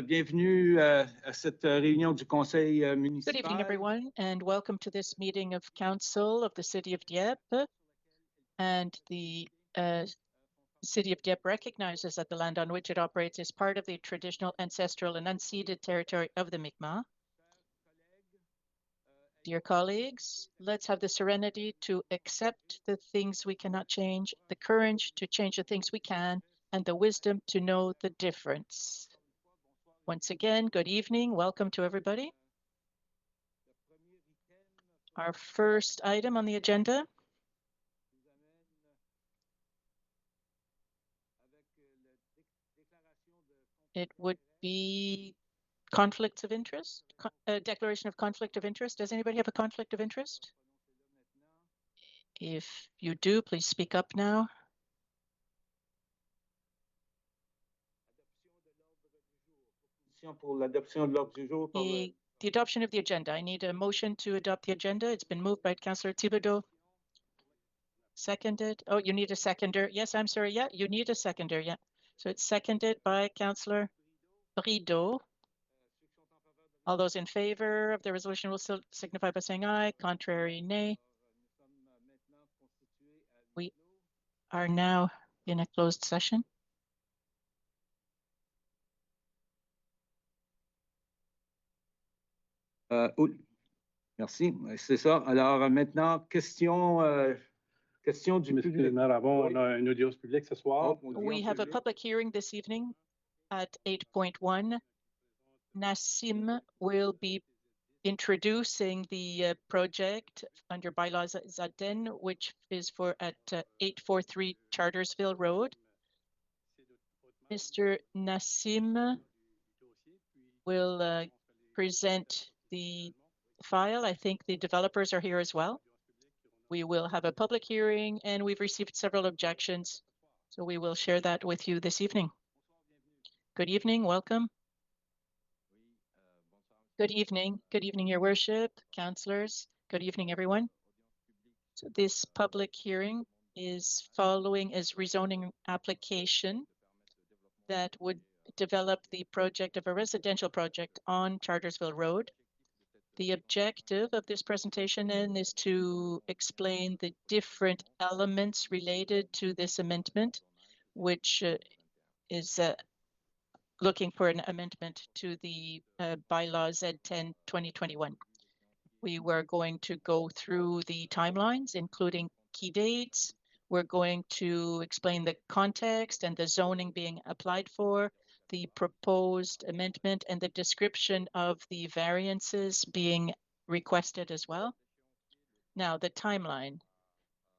Bienvenue à cette réunion du Conseil municipal. Good evening, everyone, and welcome to this meeting of Council of the City of Dieppe. And the City of Dieppe recognizes that the land on which it operates is part of the traditional, ancestral, and unceded territory of the Mi'kmaq. Dear colleagues, let's have the serenity to accept the things we cannot change, the courage to change the things we can, and the wisdom to know the difference. Once again, good evening. Welcome to everybody. Our first item on the agenda it would be conflicts of interest, declaration of conflict of interest. Does anybody have a conflict of interest? If you do, please speak up now. The adoption of the agenda. I need a motion to adopt the agenda. It's been moved by Councillor Thibodeau. Seconded. Oh, you need a seconder. Yes, I'm sorry. Yeah, you need a seconder. Yeah. So it's seconded by Councillor Rideau. All those in favor of the resolution will signify by saying aye. Contrary, nay. We are now in a closed session. Merci, c'est ça. Alors maintenant, question du public. Nous avons une audience publique ce soir. We have a public hearing this evening at 8.1. Nassim will be introducing the project under bylaws Zaden, which is for at 843 Chartersville Road. Mr. Nassim will present the file. I think the developers are here as well. We will have a public hearing and we've received several objections. So we will share that with you this evening. Good evening, welcome. Good evening, Your Worship, councillors. Good evening, everyone. So this public hearing is following as rezoning application that would develop the project of a residential project on Chartersville Road. The objective of this presentation is to explain the different elements related to this amendment, which is looking for an amendment to the bylaw Z10 2021. We were going to go through the timelines, including key dates. We're going to explain the context and the zoning being applied for, the proposed amendment, and the description of the variances being requested as well. Now, the timeline.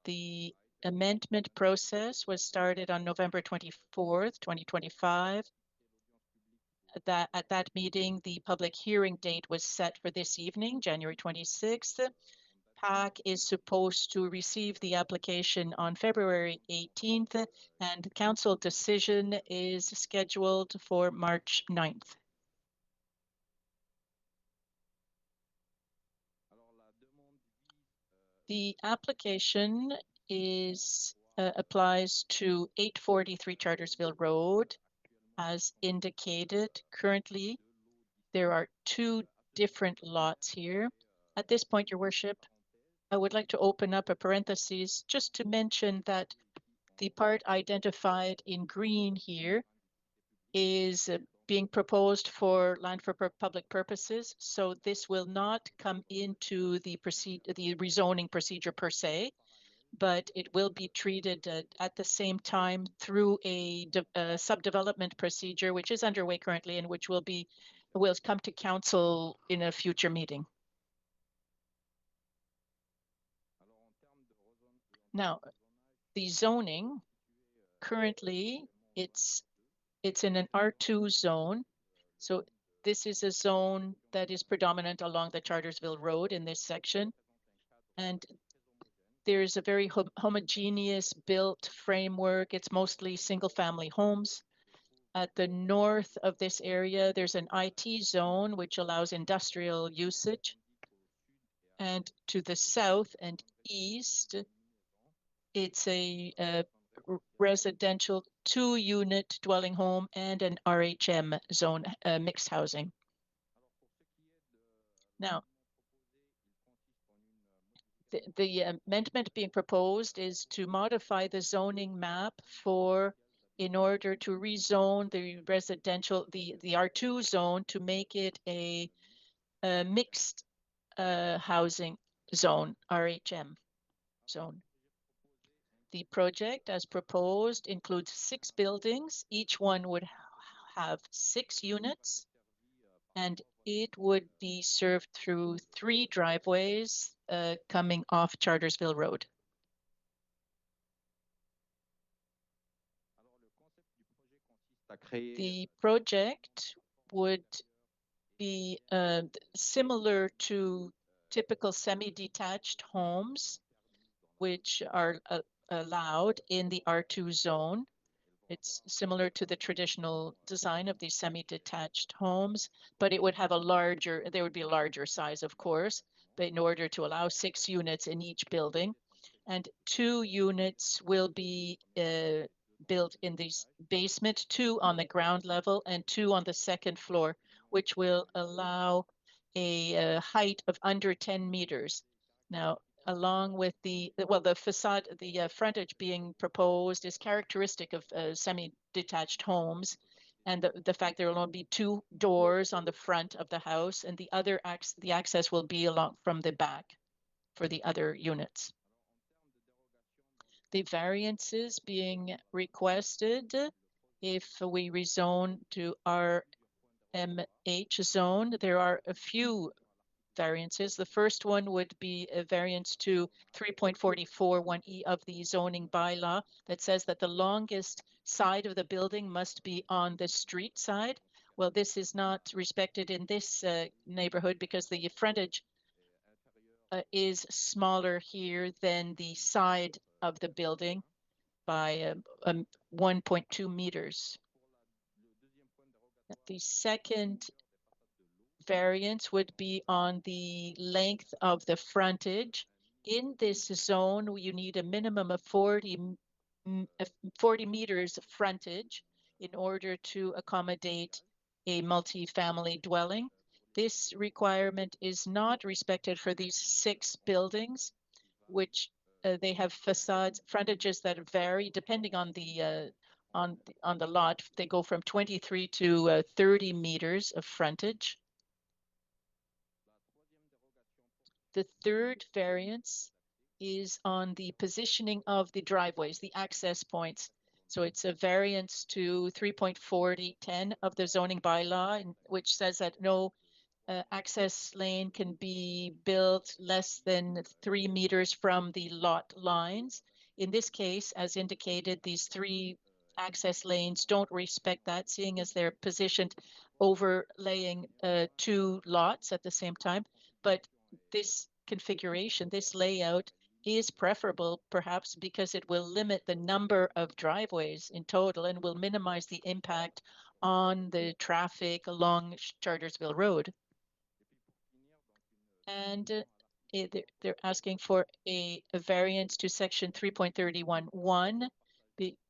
The amendment process was started on November 24th, 2025. At that meeting, the public hearing date was set for this evening, January 26th. PAC is supposed to receive the application on February 18th, and the council decision is scheduled for March 9th. The application applies to 843 Chartersville Road. As indicated, currently, there are two different lots here. At this point, Your Worship, I would like to open up a parenthesis just to mention that the part identified in green here is being proposed for land for public purposes. So this will not come into the rezoning procedure per se, but it will be treated at the same time through a subdevelopment procedure, which is underway currently and which will come to council in a future meeting. Now, the zoning, currently, it's in an R2 zone. So this is a zone that is predominant along the Chartersville Road in this section. And there's a very homogeneous built framework. It's mostly single-family homes. At the north of this area, there's an IT zone, which allows industrial usage. And to the south and east, it's a residential 2-unit dwelling home and an RHM zone, mixed housing. Now, the amendment being proposed is to modify the zoning map in order to rezone the residential, the R2 zone, to make it a mixed housing zone, RHM zone. The project, as proposed, includes 6 buildings. Each one would have 6 units, and it would be served through 3 driveways coming off Chartersville Road. The project would be similar to typical semi-detached homes, which are allowed in the R2 zone. It's similar to the traditional design of these semi-detached homes, but it would have there would be a larger size, of course, but in order to allow 6 units in each building. And 2 units will be built in the basement, 2 on the ground level and 2 on the second floor, which will allow a height of under 10 meters. Now, along with the facade, the frontage being proposed is characteristic of semi-detached homes, and the fact there will only be 2 doors on the front of the house, and the access will be along from the back for the other units. The variances being requested, if we rezone to RMH zone, there are a few variances. The first one would be a variance to 3.441E of the zoning bylaw that says that the longest side of the building must be on the street side. Well, this is not respected in this neighborhood because the frontage is smaller here than the side of the building by 1.2 meters. The second variance would be on the length of the frontage. In this zone, you need a minimum of 40 meters frontage in order to accommodate a multi-family dwelling. This requirement is not respected for these 6 buildings, which they have frontages that vary depending on the lot. They go from 23 to 30 meters of frontage. The third variance is on the positioning of the driveways, the access points. So it's a variance to 3.4010 of the zoning bylaw, which says that no access lane can be built less than 3 meters from the lot lines. In this case, as indicated, these 3 access lanes don't respect that, seeing as they're positioned overlaying 2 lots at the same time. But this configuration, this layout, is preferable perhaps because it will limit the number of driveways in total and will minimize the impact on the traffic along Chartersville Road. And they're asking for a variance to section 3.31.1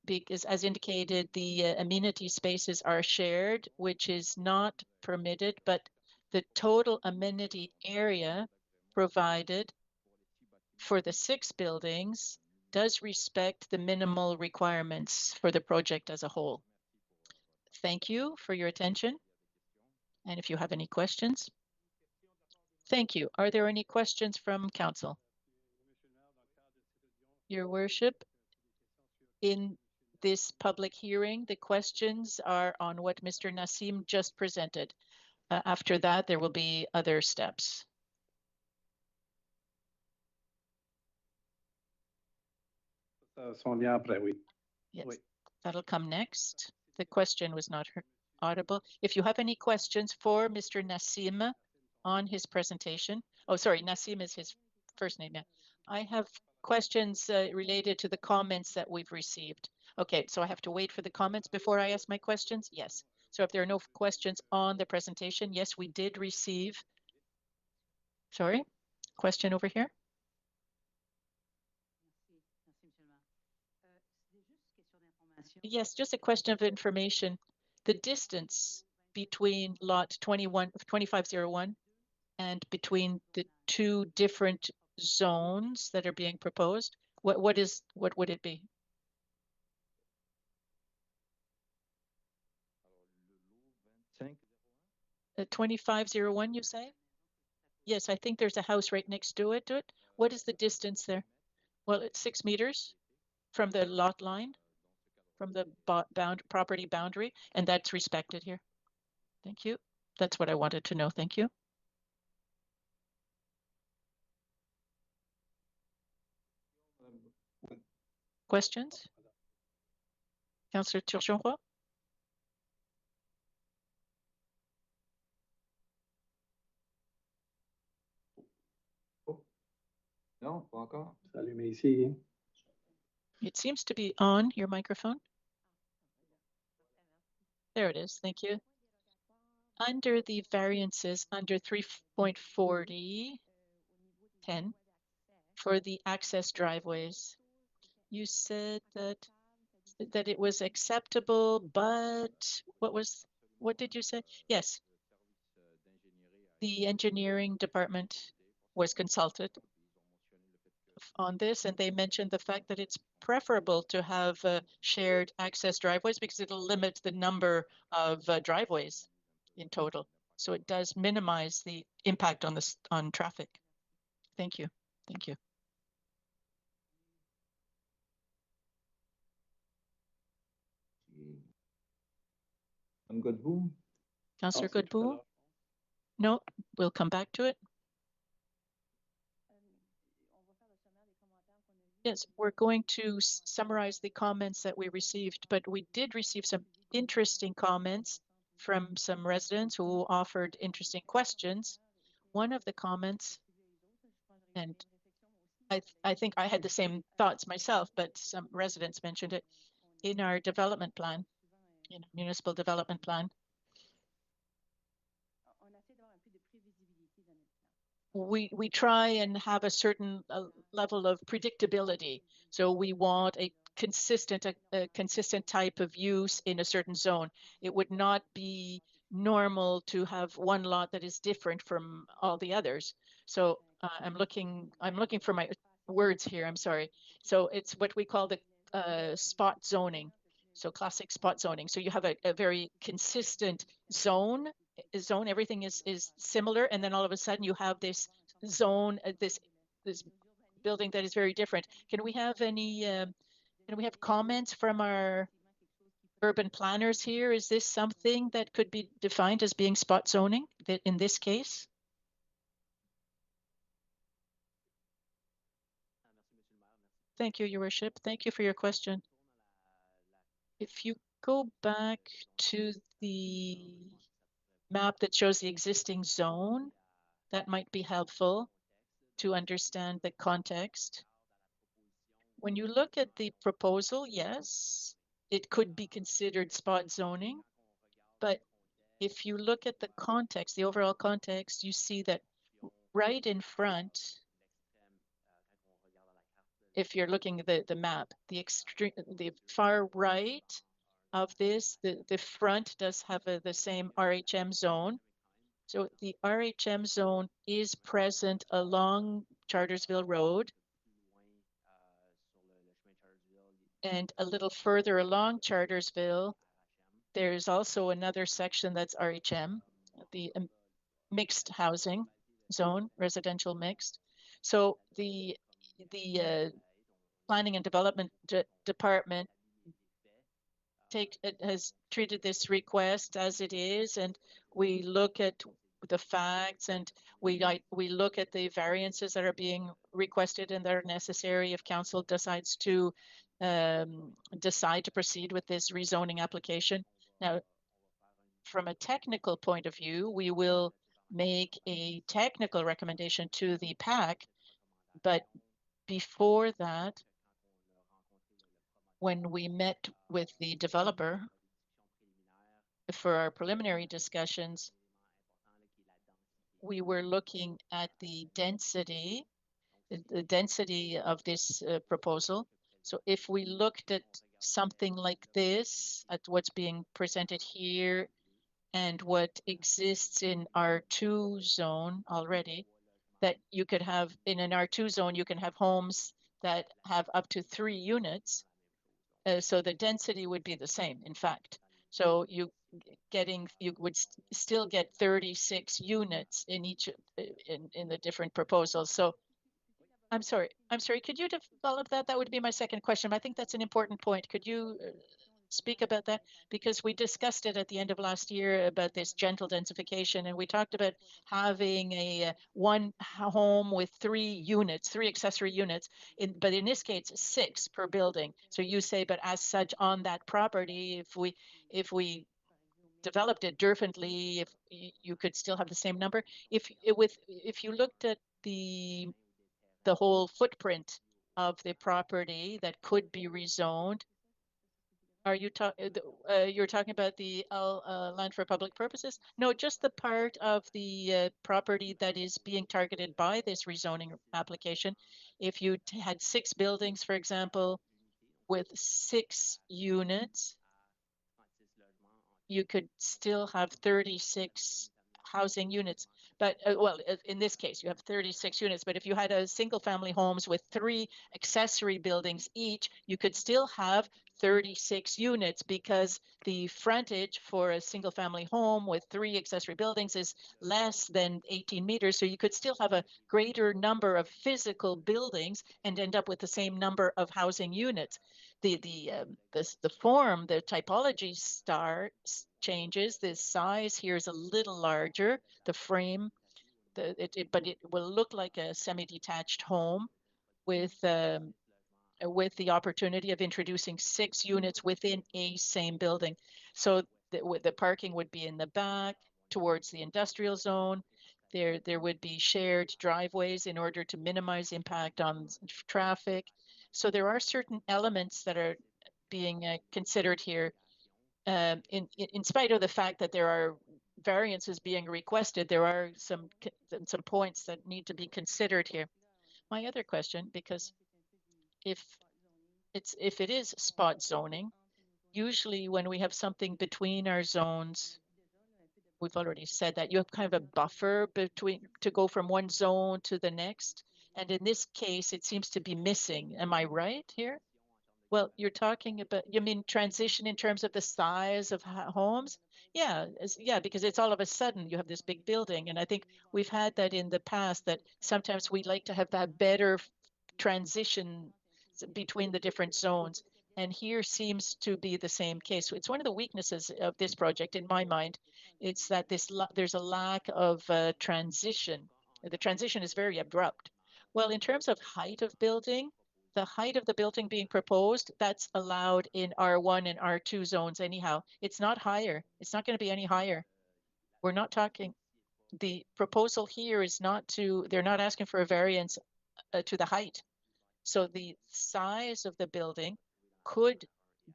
because, as indicated, the amenity spaces are shared, which is not permitted, but the total amenity area provided for the 6 buildings does respect the minimal requirements for the project as a whole. Thank you for your attention. And if you have any questions. Thank you. Are there any questions from council? Your Worship, in this public hearing, the questions are on what Mr. Nassim just presented. After that, there will be other steps. Yes, that'll come next. The question was not audible. If you have any questions for Mr. Nassim on his presentation. Oh, sorry, Nassim is his first name. Yeah. I have questions related to the comments that we've received. Okay, so I have to wait for the comments before I ask my questions? Yes. So if there are no questions on the presentation, yes, we did receive. Sorry, question over here. Yes, just a question of information. The distance between lot 2501 and between the two different zones that are being proposed, what would it be? The 2501, you say? Yes, I think there's a house right next to it. What is the distance there? Well, it's 6 meters from the lot line, from the property boundary, and that's respected here. Thank you. That's what I wanted to know. Thank you. Questions? Councillor Turgeon-Roy? Non, pas encore. C'est allumé ici. It seems to be on your microphone. There it is. Thank you. Under the variances under 3.40, 10, for the access driveways, you said that it was acceptable, but what did you say? Yes. The engineering department was consulted on this, and they mentioned the fact that it's preferable to have shared access driveways because it'll limit the number of driveways in total. So it does minimize the impact on traffic. Thank you. Thank you. Godbout? Councillor Godbout? No, we'll come back to it. Yes, we're going to summarize the comments that we received, but we did receive some interesting comments from some residents who offered interesting questions. One of the comments, and I think I had the same thoughts myself, but some residents mentioned it, in our development plan, in municipal development plan, we try and have a certain level of predictability. So we want a consistent type of use in a certain zone. It would not be normal to have one lot that is different from all the others. So I'm looking for my words here. I'm sorry. So it's what we call the spot zoning. So classic spot zoning. So you have a very consistent zone, everything is similar, and then all of a sudden you have this zone, this building that is very different. Can we have comments from our urban planners here? Is this something that could be defined as being spot zoning in this case? Thank you, Your Worship. Thank you for your question. If you go back to the map that shows the existing zone, that might be helpful to understand the context. When you look at the proposal, yes, it could be considered spot zoning, but if you look at the context, the overall context, you see that right in front, if you're looking at the map, the far right of this, the front does have the same RHM zone. So the RHM zone is present along Chartersville Road. And a little further along Chartersville, there's also another section that's RHM, the mixed housing zone, residential mixed. So the Planning and Development Department has treated this request as it is, and we look at the facts, and we look at the variances that are being requested and that are necessary if council decides to proceed with this rezoning application. Now, from a technical point of view, we will make a technical recommendation to the PAC, but before that, when we met with the developer for our preliminary discussions, we were looking at the density of this proposal. So if we looked at something like this at what's being presented here and what exists in R2 zone already, that you could have in an R2 zone, you can have homes that have up to 3 units. So the density would be the same, in fact. So you would still get 36 units in each in the different proposals. So I'm sorry, could you develop that? That would be my second question. I think that's an important point. Could you speak about that? Because we discussed it at the end of last year about this gentle densification, and we talked about having a one home with 3 units, 3 accessory units, but in this case, 6 per building. So you say, but as such on that property, if we developed it differently, if you could still have the same number. If you looked at the whole footprint of the property that could be rezoned, are you you're talking about the land for public purposes? No, just the part of the property that is being targeted by this rezoning application. If you had 6 buildings, for example, with 6 units, you could still have 36 housing units. But well, in this case, you have 36 units. But if you had a single family homes with 3 accessory buildings each, you could still have 36 units because the frontage for a single family home with 3 accessory buildings is less than 18 meters. So you could still have a greater number of physical buildings and end up with the same number of housing units. The form, the typology changes. The size here is a little larger. The frame, but it will look like a semi-detached home with the opportunity of introducing 6 units within a same building. So the parking would be in the back towards the industrial zone. There would be shared driveways in order to minimize impact on traffic. So there are certain elements that are being considered here. In spite of the fact that there are variances being requested, there are some points that need to be considered here. My other question, because if it is spot zoning, usually when we have something between our zones, we've already said that you have kind of a buffer between to go from one zone to the next. And in this case, it seems to be missing. Am I right here? Well, you're talking about, you mean transition in terms of the size of homes? Yeah, yeah, because it's all of a sudden you have this big building. And I think we've had that in the past, that sometimes we'd like to have that better transition between the different zones. And here seems to be the same case. So it's one of the weaknesses of this project, in my mind. It's that there's a lack of transition. The transition is very abrupt. Well, in terms of height of building, the height of the building being proposed, that's allowed in R1 and R2 zones anyhow. It's not higher. It's not going to be any higher. We're not talking, the proposal here is not to, they're not asking for a variance to the height. So the size of the building could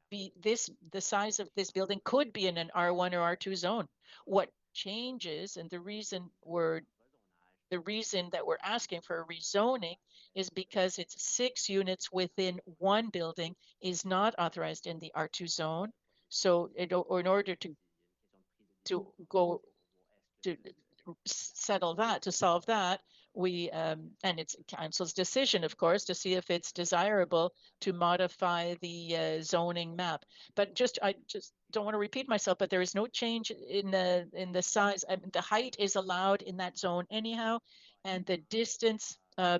be the size of this building could be in an R1 or R2 zone. What changes, and the reason that we're asking for a rezoning is because it's 6 units within one building is not authorized in the R2 zone. So in order to go to settle that, to solve that, we and it's council's decision, of course, to see if it's desirable to modify the zoning map. But I just don't want to repeat myself, but there is no change in the size. I mean, the height is allowed in that zone anyhow, and the distance from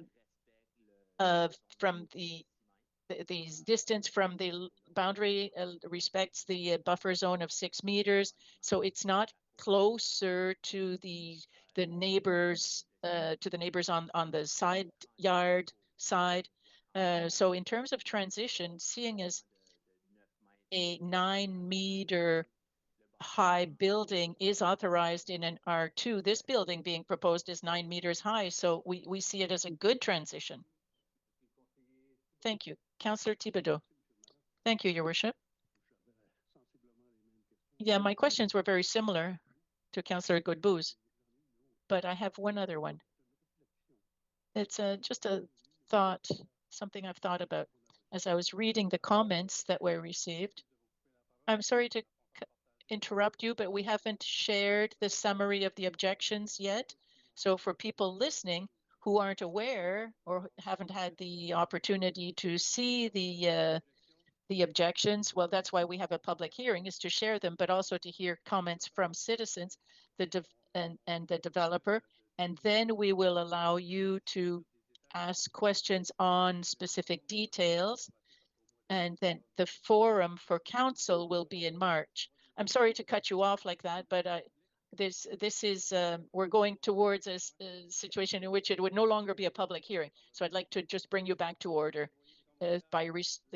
the distance from the boundary respects the buffer zone of 6 meters. So it's not closer to the neighbors on the side yard side. So in terms of transition, seeing as a 9-meter high building is authorized in an R2, this building being proposed is 9 meters high. So we see it as a good transition. Thank you. Councillor Thibodeau. Thank you, Your Worship. Yeah, my questions were very similar to Councillor Godbout's, but I have one other one. It's just a thought, something I've thought about. as I was reading the comments that were received, I'm sorry to interrupt you, but we haven't shared the summary of the objections yet. So for people listening who aren't aware or haven't had the opportunity to see the objections, well, that's why we have a public hearing, is to share them, but also to hear comments from citizens, and the developer, and then we will allow you to ask questions on specific details, and then the forum for council will be in March. I'm sorry to cut you off like that, but this is we're going towards a situation in which it would no longer be a public hearing. So I'd like to just bring you back to order. The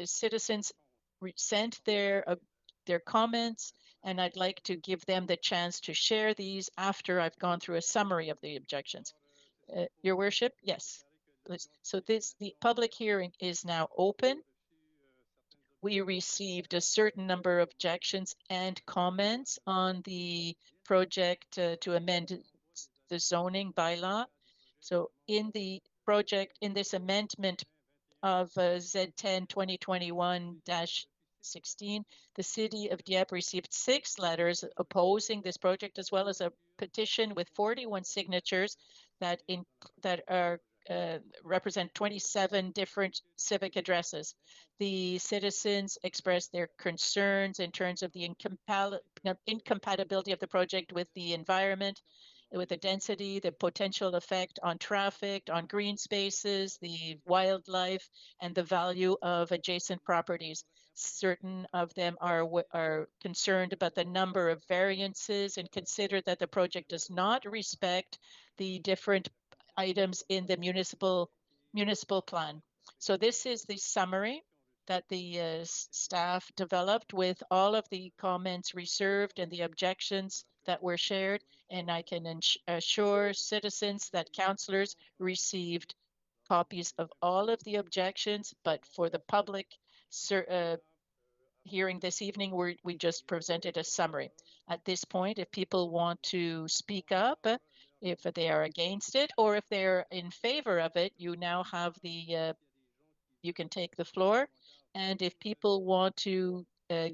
citizens sent their comments, and I'd like to give them the chance to share these after I've gone through a summary of the objections. Your Worship, yes. So the public hearing is now open. We received a certain number of objections and comments on the project to amend the zoning bylaw. So in the project, in this amendment of Z10 2021-16, the city of Dieppe received 6 letters opposing this project, as well as a petition with 41 signatures that represent 27 different civic addresses. The citizens expressed their concerns in terms of the incompatibility of the project with the environment, with the density, the potential effect on traffic, on green spaces, the wildlife, and the value of adjacent properties. Certain of them are concerned about the number of variances and consider that the project does not respect the different items in the municipal plan. So this is the summary that the staff developed with all of the comments reserved and the objections that were shared. And I can assure citizens that councillors received copies of all of the objections, but for the public hearing this evening, we just presented a summary. At this point, if people want to speak up, if they are against it, or if they're in favor of it, you now have you can take the floor. And if people want to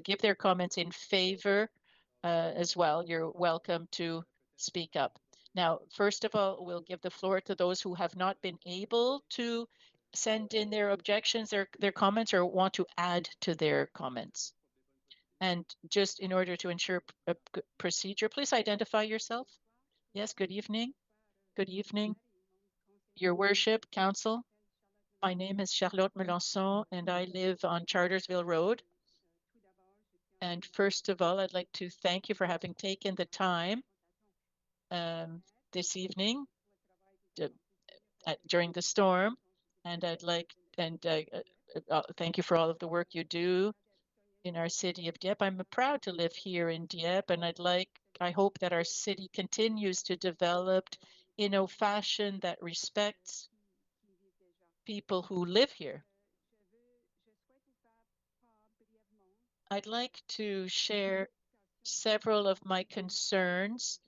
give their comments in favor as well, you're welcome to speak up. Now, first of all, we'll give the floor to those who have not been able to send in their objections, their comments, or want to add to their comments. And just in order to ensure a procedure, please identify yourself. Yes, good evening. Good evening, Your Worship, Council. My name is Charlotte Melançon, and I live on Chartersville Road. And first of all, I'd like to thank you for having taken the time this evening during the storm. And thank you for all of the work you do in our city of Dieppe. I'm proud to live here in Dieppe, and I hope that our city continues to develop in a fashion that respects people who live here. I'd like to share several of my concerns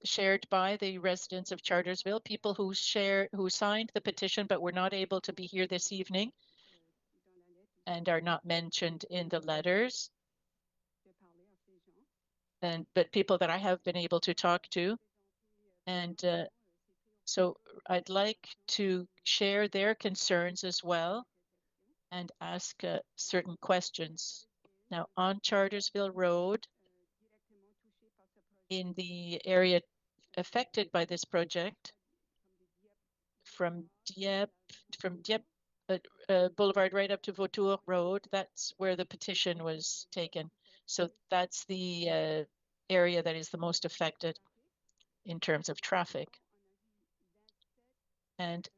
shared by the residents of Chartersville, people who signed the petition but were not able to be here this evening and are not mentioned in the letters, but people that I have been able to talk to. And so I'd like to share their concerns as well and ask certain questions. Now, on Chartersville Road, in the area affected by this project, from Dieppe Boulevard right up to Vautour Road, that's where the petition was taken. So that's the area that is the most affected in terms of traffic. And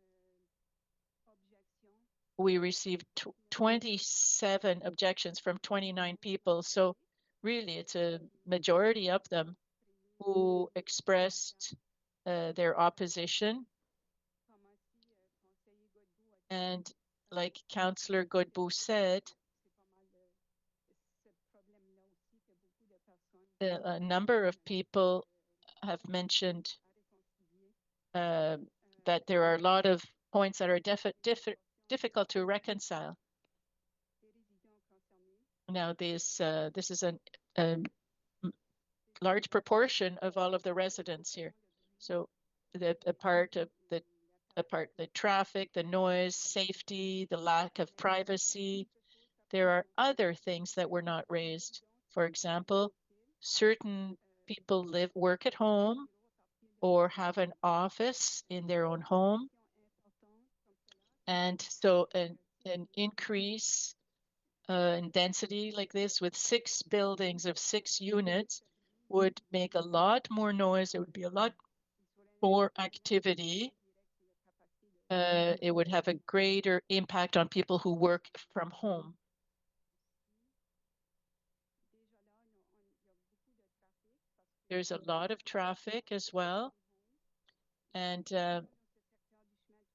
we received 27 objections from 29 people. So really, it's a majority of them who expressed their opposition. And like Councillor Godbout said, a number of people have mentioned that there are a lot of points that are difficult to reconcile. Now, this is a large proportion of all of the residents here. So the part of the traffic, the noise, safety, the lack of privacy. There are other things that were not raised. For example, certain people work at home or have an office in their own home. And so an increase in density like this with 6 buildings of 6 units would make a lot more noise. It would be a lot more activity. It would have a greater impact on people who work from home. There's a lot of traffic as well. And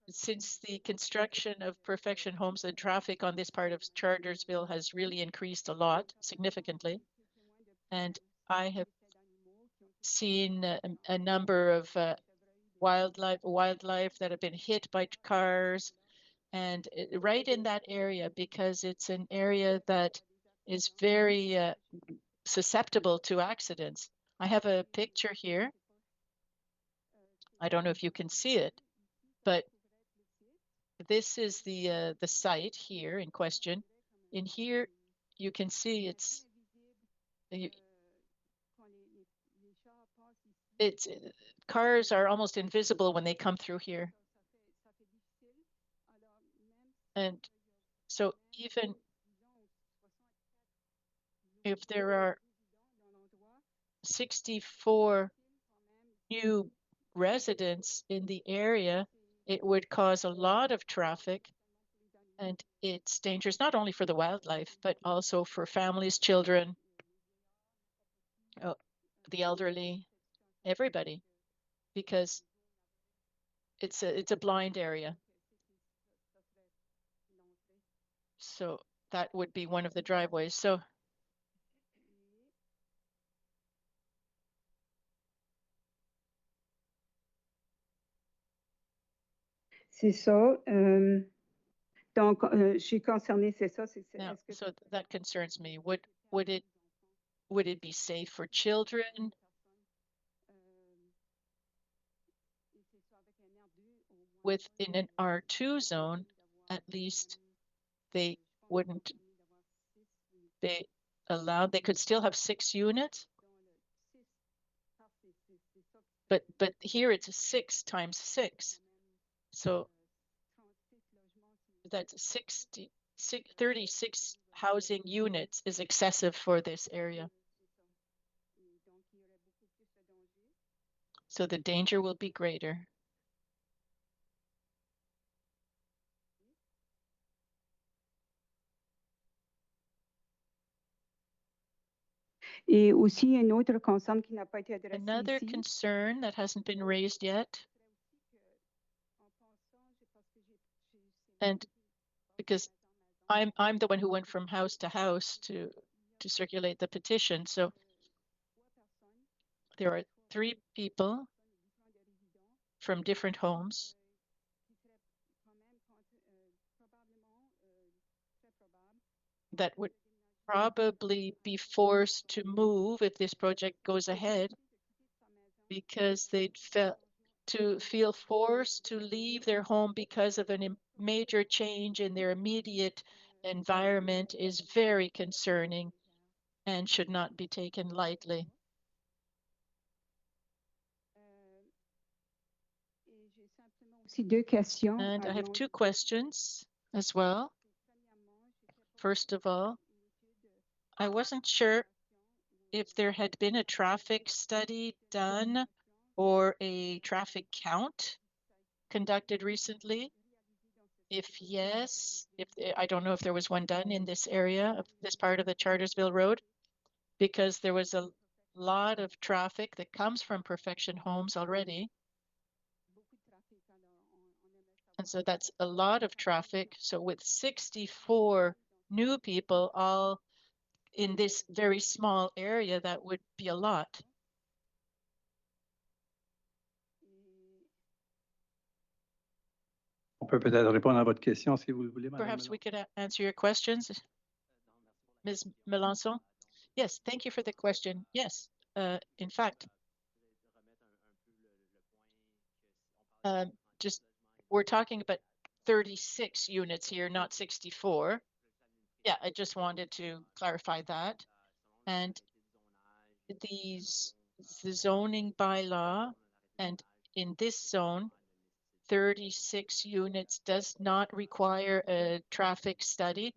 since the construction of Perfection Homes, the traffic on this part of Chartersville has really increased a lot, significantly. And I have seen a number of wildlife that have been hit by cars, and right in that area, because it's an area that is very susceptible to accidents. I have a picture here. I don't know if you can see it, but this is the site here in question. In here, you can see cars are almost invisible when they come through here. And so even if there are 64 new residents in the area, it would cause a lot of traffic, and it's dangerous not only for the wildlife, but also for families, children, the elderly, everybody, because it's a blind area. So that would be one of the driveways. So c'est ça. Donc, je suis concernée, c'est ça. Now, so that concerns me. Would it be safe for children? Within an R2 zone, at least they wouldn't be allowed. They could still have 6 units. But here it's 6 times 6. So that's 36 housing units is excessive for this area. So the danger will be greater. Et aussi un autre concern qui n'a pas été adressé Another ici. concern that hasn't been raised yet, and because I'm the one who went from house to house to circulate the petition. So there are 3 people from different homes that would probably be forced to move if this project goes ahead, because they'd feel forced to leave their home because of a major change in their immediate environment is very concerning and should not be taken lightly. And I have 2 questions as well. First of all, I wasn't sure if there had been a traffic study done or a traffic count conducted recently. If yes, I don't know if there was one done in this area of this part of the Chartersville Road, because there was a lot of traffic that comes from Perfection Homes already. And so that's a lot of traffic. So with 64 new people all in this very small area, that would be a lot. On peut peut-être répondre à votre question si vous le voulez, Madame Perhaps we Melon. could answer your questions. Ms. Melanson? Yes, thank you for the question. Yes, in fact, just we're talking about 36 units here, not 64. Yeah, I just wanted to clarify that. And the zoning bylaw, and in this zone, 36 units does not require a traffic study.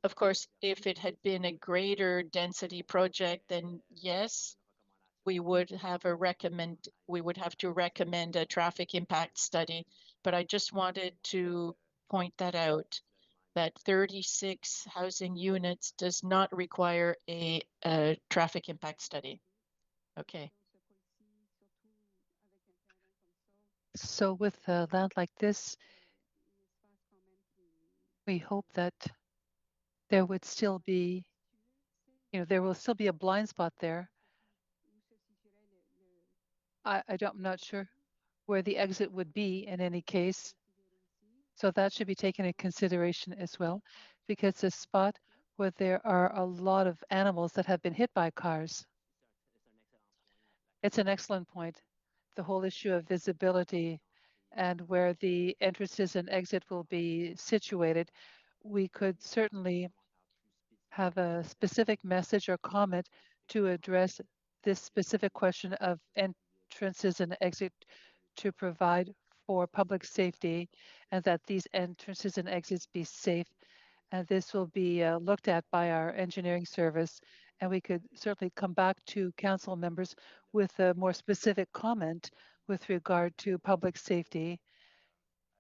Of course, if it had been a greater density project, then yes, we would have to recommend a traffic impact study. But I just wanted to point that out, that 36 housing units does not require a traffic impact study. Okay. So with land like this, we hope that there would still be, there will still be a blind spot there. I'm not sure where the exit would be in any case. So that should be taken into consideration as well, because it's a spot where there are a lot of animals that have been hit by cars. It's an excellent point. The whole issue of visibility and where the entrances and exit will be situated, we could certainly have a specific message or comment to address this specific question of entrances and exit to provide for public safety, and that these entrances and exits be safe. And this will be looked at by our engineering service. And we could certainly come back to council members with a more specific comment with regard to public safety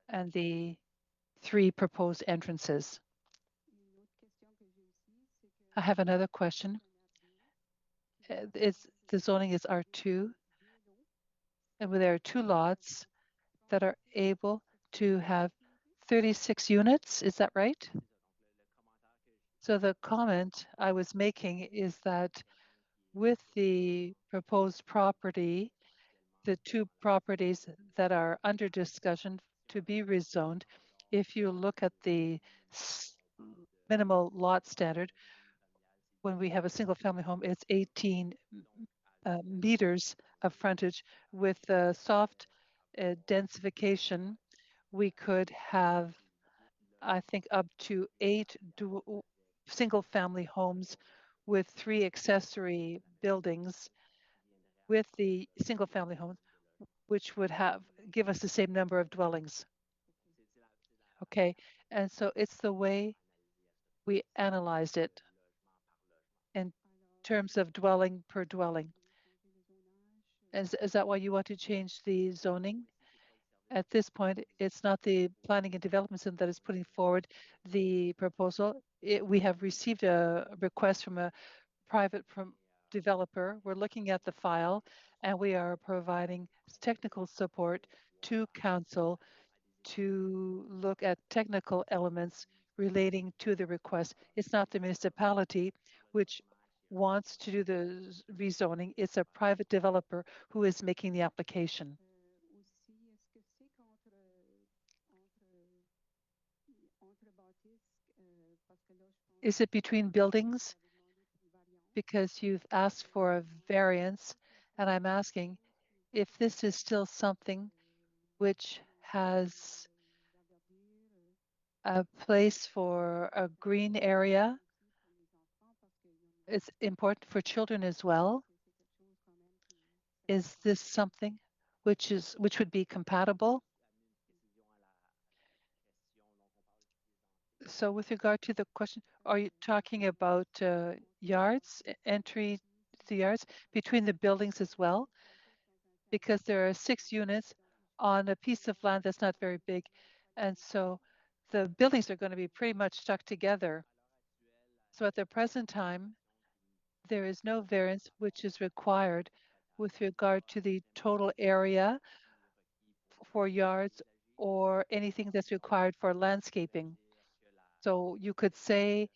and the 3 proposed entrances. I have another question. The zoning is R2, and there are 2 lots that are able to have 36 units. Is that right? So the comment I was making is that with the proposed property, the 2 properties that are under discussion to be rezoned, if you look at the minimal lot standard, when we have a single family home, it's 18 meters of frontage. With soft densification, we could have, I think, up to 8 single family homes with 3 accessory buildings with the single family homes, which would give us the same number of dwellings. Okay, and so it's the way we analyzed it in terms of dwelling per dwelling. Is that why you want to change the zoning? At this point, it's not the Planning and Development Center that is putting forward the proposal. We have received a request from a private developer. We're looking at the file, and we are providing technical support to council to look at technical elements relating to the request. It's not the municipality which wants to do the rezoning. It's a private developer who is making the application. Is it between buildings? Because you've asked for a variance, and I'm asking if this is still something which has a place for a green area. It's important for children as well. Is this something which would be compatible? So with regard to the question, are you talking about yards, entry to yards between the buildings as well? Because there are 6 units on a piece of land that's not very big. And so the buildings are going to be pretty much stuck together. So at the present time, there is no variance which is required with regard to the total area for yards or anything that's required for landscaping. So you could say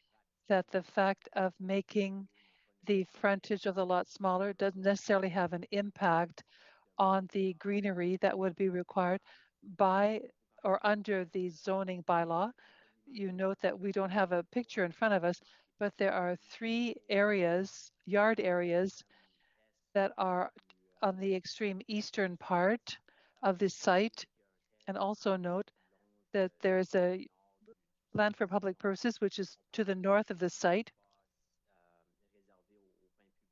that the fact of making the frontage of the lot smaller doesn't necessarily have an impact on the greenery that would be required by or under the zoning bylaw. You note that we don't have a picture in front of us, but there are 3 areas, yard areas, that are on the extreme eastern part of this site. And also note that there's a land for public purposes, which is to the north of the site.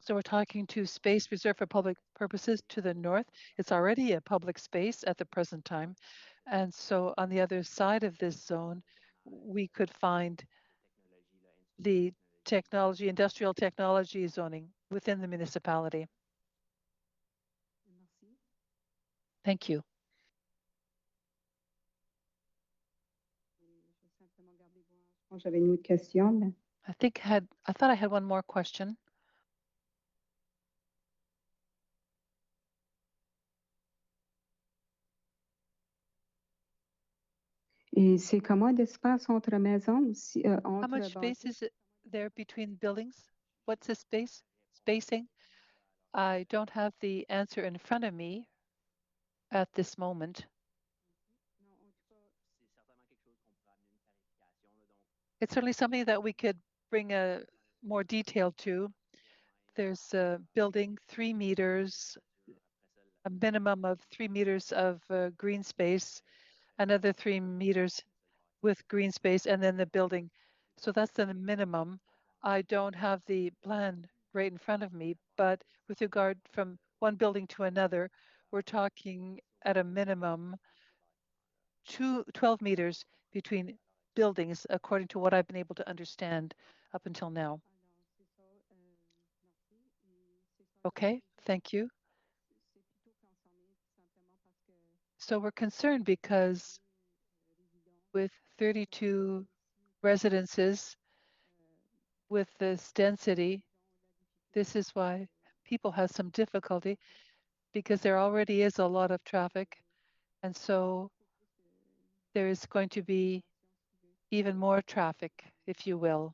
So we're talking to space reserved for public purposes to the north. It's already a public space at the present time. And so on the other side of this zone, we could find the technology, industrial technology zoning within the municipality. Thank you. J'avais une autre question. Mais... I thought I had one more question. Et c'est comment d'espace entre maisons? How much space is it there between buildings? What's the spacing? I don't have the answer in front of me at this moment. It's certainly something that we could bring a more detail to. There's a building 3 meters, a minimum of 3 meters of green space, another 3 meters with green space, and then the building. So that's the minimum. I don't have the plan right in front of me, but with regard from one building to another, we're talking at a minimum 12 meters between buildings, according to what I've been able to understand up until now. Okay, thank you. So we're concerned because with 32 residences, with this density, this is why people have some difficulty, because there already is a lot of traffic. And so there is going to be even more traffic, if you will.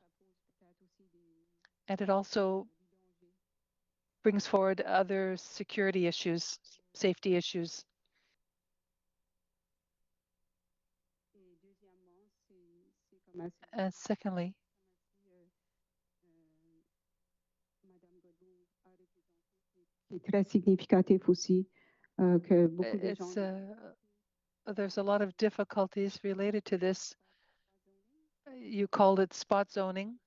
And it also brings forward other security issues, safety issues. And secondly, très significatif aussi, que beaucoup de gens... there's a lot of difficulties related to this. You called it spot zoning.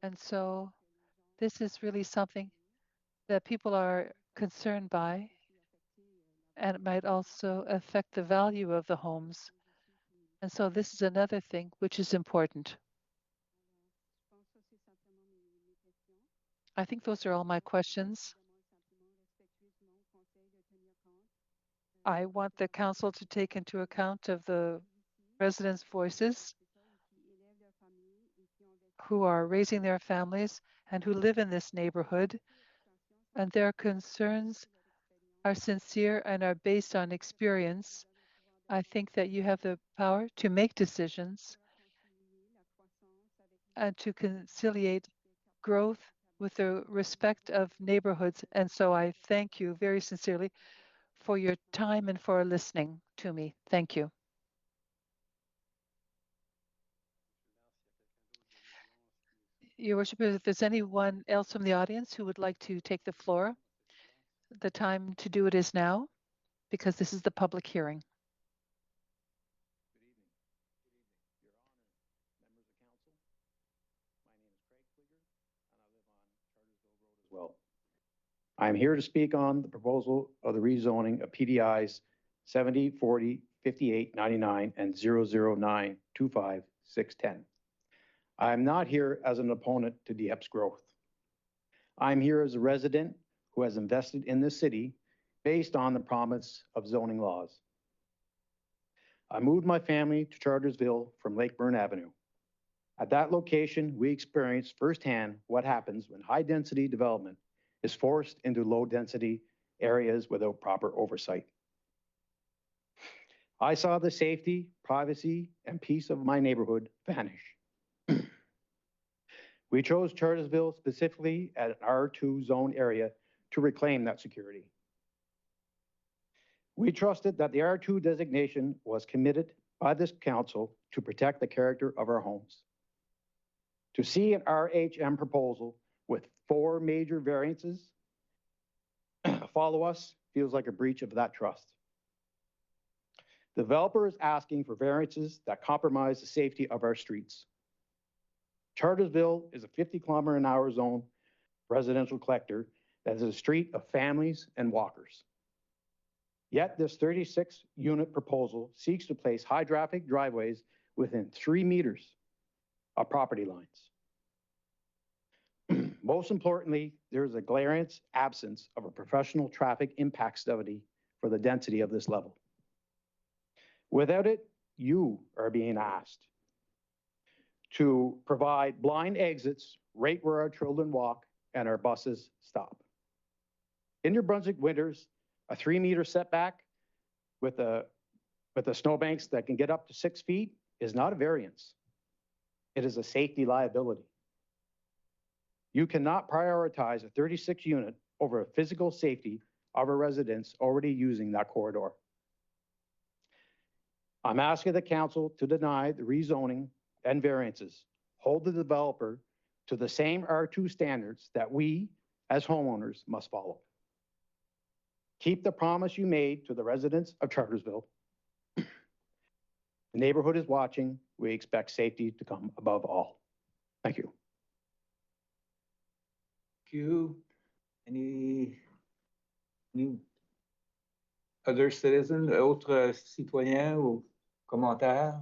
And so this is really something that people are concerned by, and it might also affect the value of the homes. And so this is another thing which is important. I think those are all my questions. I want the council to take into account of the residents' voices who are raising their families and who live in this neighborhood, and their concerns are sincere and are based on experience. I think that you have the power to make decisions and to conciliate growth with the respect of neighborhoods. And so I thank you very sincerely for your time and for listening to me. Thank you. Your Worship, if there's anyone else from the audience who would like to take the floor, the time to do it is now, because this is the public hearing. Well, I'm here to speak on the proposal of the rezoning of PDIs 70, 40, 58, 99, and 009, 25, 610. I'm not here as an opponent to Dieppe's growth. I'm here as a resident who has invested in this city based on the promise of zoning laws. I moved my family to Chartersville from Lakeburn Avenue. At that location, we experienced firsthand what happens when high-density development is forced into low-density areas without proper oversight. I saw the safety, privacy, and peace of my neighborhood vanish. We chose Chartersville specifically at an R2 zone area to reclaim that security. We trusted that the R2 designation was committed by this council to protect the character of our homes. To see an RHM proposal with 4 major variances follow us feels like a breach of that trust. The developer is asking for variances that compromise the safety of our streets. Chartersville is a 50-kilometer-an-hour zone residential collector that is a street of families and walkers. Yet this 36-unit proposal seeks to place high-traffic driveways within 3 meters of property lines. Most importantly, there is a glaring absence of a professional traffic impact study for the density of this level. Without it, you are being asked to provide blind exits right where our children walk and our buses stop. In New-Brunswick winters, a 3-meter setback with the snowbanks that can get up to 6 feet is not a variance. It is a safety liability. You cannot prioritize a 36-unit over a physical safety of a residents already using that corridor. I'm asking the council to deny the rezoning and variances, hold the developer to the same R2 standards that we, as homeowners, must follow. Keep the promise you made to the residents of Chartersville. The neighborhood is watching. We expect safety to come above all. Thank you. Thank you. Any other citizen, autres citoyens ou commentaires?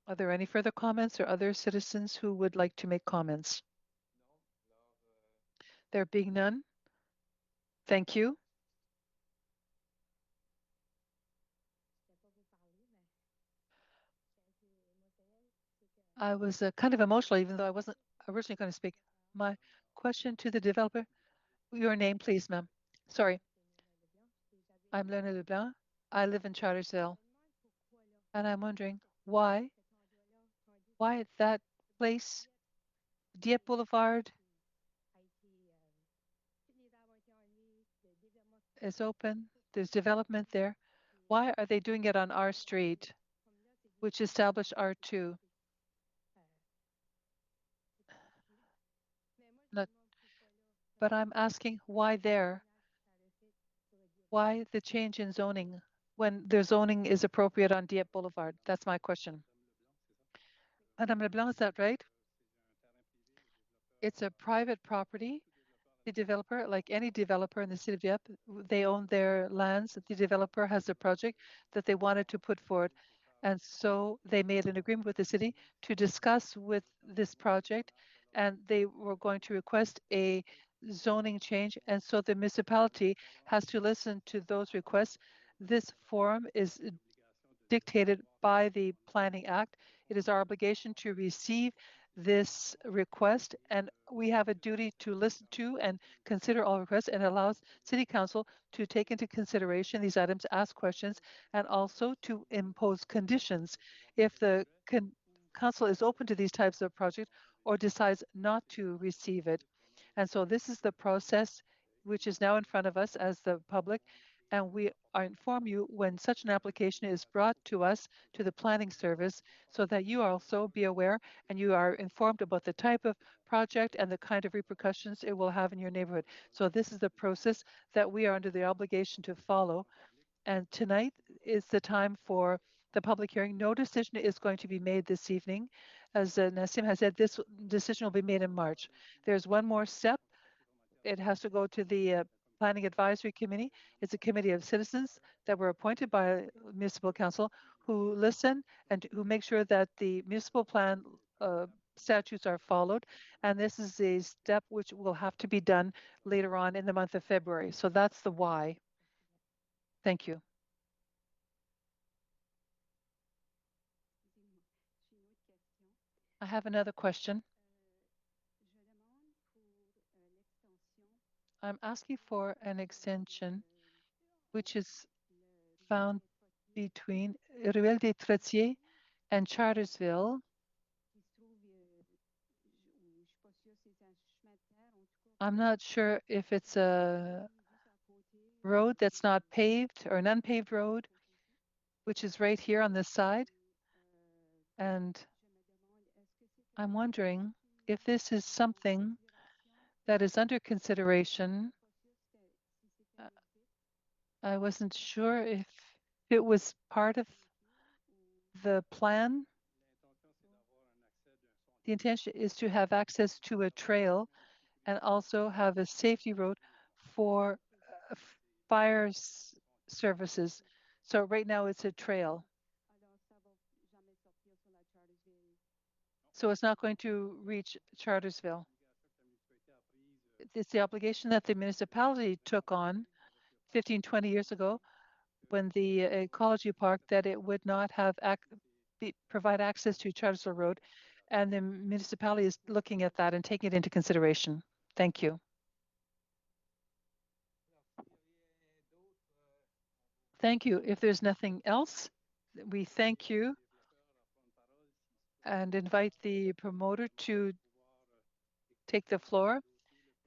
Are there any further comments or other citizens who would like to make comments? There being none, thank you. I was kind of emotional, even though I wasn't originally going to speak. My question to the developer, your name, please, ma'am. Sorry. I'm Lena Leblanc. I live in Chartersville. And I'm wondering why that place, Dieppe Boulevard, is open. There's development there. Why are they doing it on our street, which established R2? But I'm asking why there? Why the change in zoning when their zoning is appropriate on Dieppe Boulevard? That's my question. Madame Leblanc, is that right? It's a private property. The developer, like any developer in the city of Dieppe, they own their lands. The developer has a project that they wanted to put forward. And so they made an agreement with the city to discuss with this project, and they were going to request a zoning change. And so the municipality has to listen to those requests. This forum is dictated by the Planning Act. It is our obligation to receive this request, and we have a duty to listen to and consider all requests, and allows City Council to take into consideration these items, ask questions, and also to impose conditions if the council is open to these types of projects or decides not to receive it. And so this is the process which is now in front of us as the public, and we inform you when such an application is brought to us, to the planning service, so that you also be aware and you are informed about the type of project and the kind of repercussions it will have in your neighborhood. So this is the process that we are under the obligation to follow. And tonight is the time for the public hearing. No decision is going to be made this evening. As Nassim has said, this decision will be made in March. There's one more step. It has to go to the Planning Advisory Committee. It's a committee of citizens that were appointed by Municipal Council who listen and who make sure that the municipal plan statutes are followed. And this is a step which will have to be done later on in the month of February. So that's the why. Thank you. I have another question. I'm asking for an extension which is found between Ruelle des Trottiers and Chartersville. I'm not sure if it's a road that's not paved or an unpaved road, which is right here on this side. And I'm wondering if this is something that is under consideration. I wasn't sure if it was part of the plan. The intention is to have access to a trail and also have a safety road for fire services. So right now it's a trail. So it's not going to reach Chartersville. It's the obligation that the municipality took on 15, 20 years ago when the ecology park, that it would not have provide access to Chartersville Road. And the municipality is looking at that and taking it into consideration. Thank you. Thank you. If there's nothing else, we thank you and invite the promoter to take the floor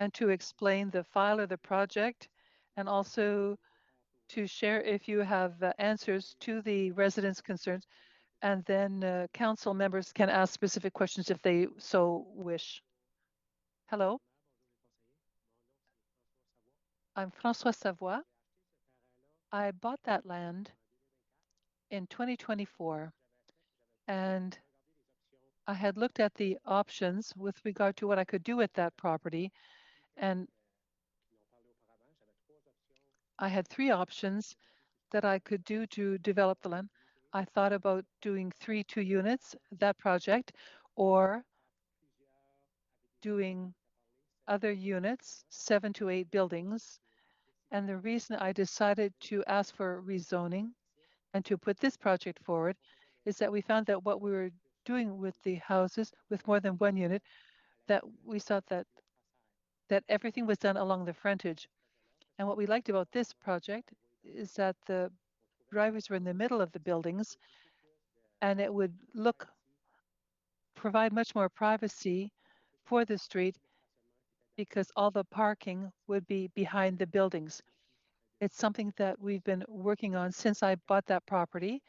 and to explain the file of the project, and also to share if you have answers to the residents' concerns, and then council members can ask specific questions if they so wish. Hello, I'm François Savoie. I bought that land in 2024, and I had looked at the options with regard to what I could do with that property, and I had 3 options that I could do to develop the land. I thought about doing 3 2-units, that project, or doing other units, 7 to 8 buildings. And the reason I decided to ask for rezoning and to put this project forward is that we found that what we were doing with the houses with more than 1 unit, that we saw that everything was done along the frontage. And what we liked about this project is that the driveways were in the middle of the buildings, and it would provide much more privacy for the street because all the parking would be behind the buildings. It's something that we've been working on since I bought that property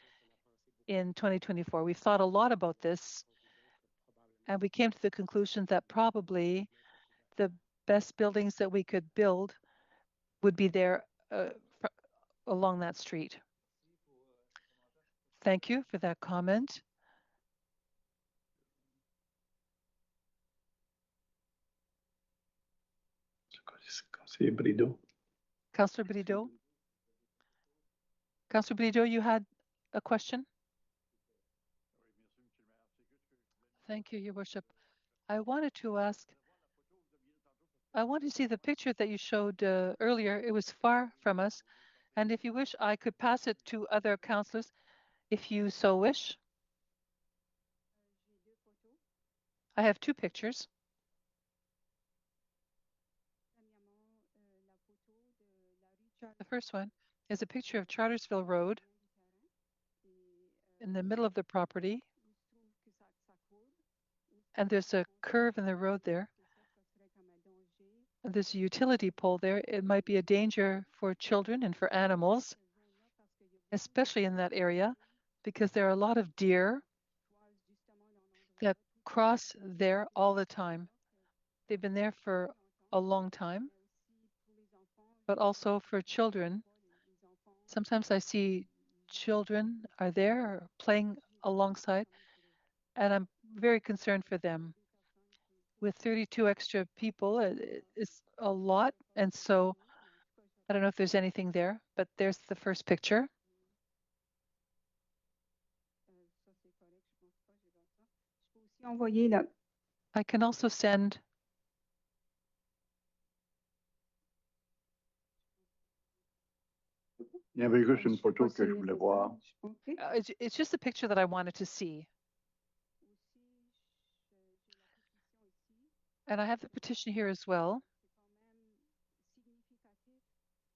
in 2024. We've thought a lot about this, and we came to the conclusion that probably the best buildings that we could build would be there along that street. Thank you for that comment. Councillor Brideau. Councillor Brideau, you had a question? Thank you, Your Worship. I wanted to ask, I want to see the picture that you showed earlier. It was far from us. And if you wish, I could pass it to other councillors if you so wish. I have 2 pictures. The first one is a picture of Chartersville Road in the middle of the property. And there's a curve in the road there. And there's a utility pole there. It might be a danger for children and for animals, especially in that area, because there are a lot of deer that cross there all the time. They've been there for a long time, but also for children. Sometimes I see children are there playing alongside, and I'm very concerned for them. With 32 extra people, it's a lot. And so I don't know if there's anything there, but there's the first picture. I can also send Il y avait juste une photo que je voulais voir. it's just a picture that I wanted to see. And I have the petition here as well.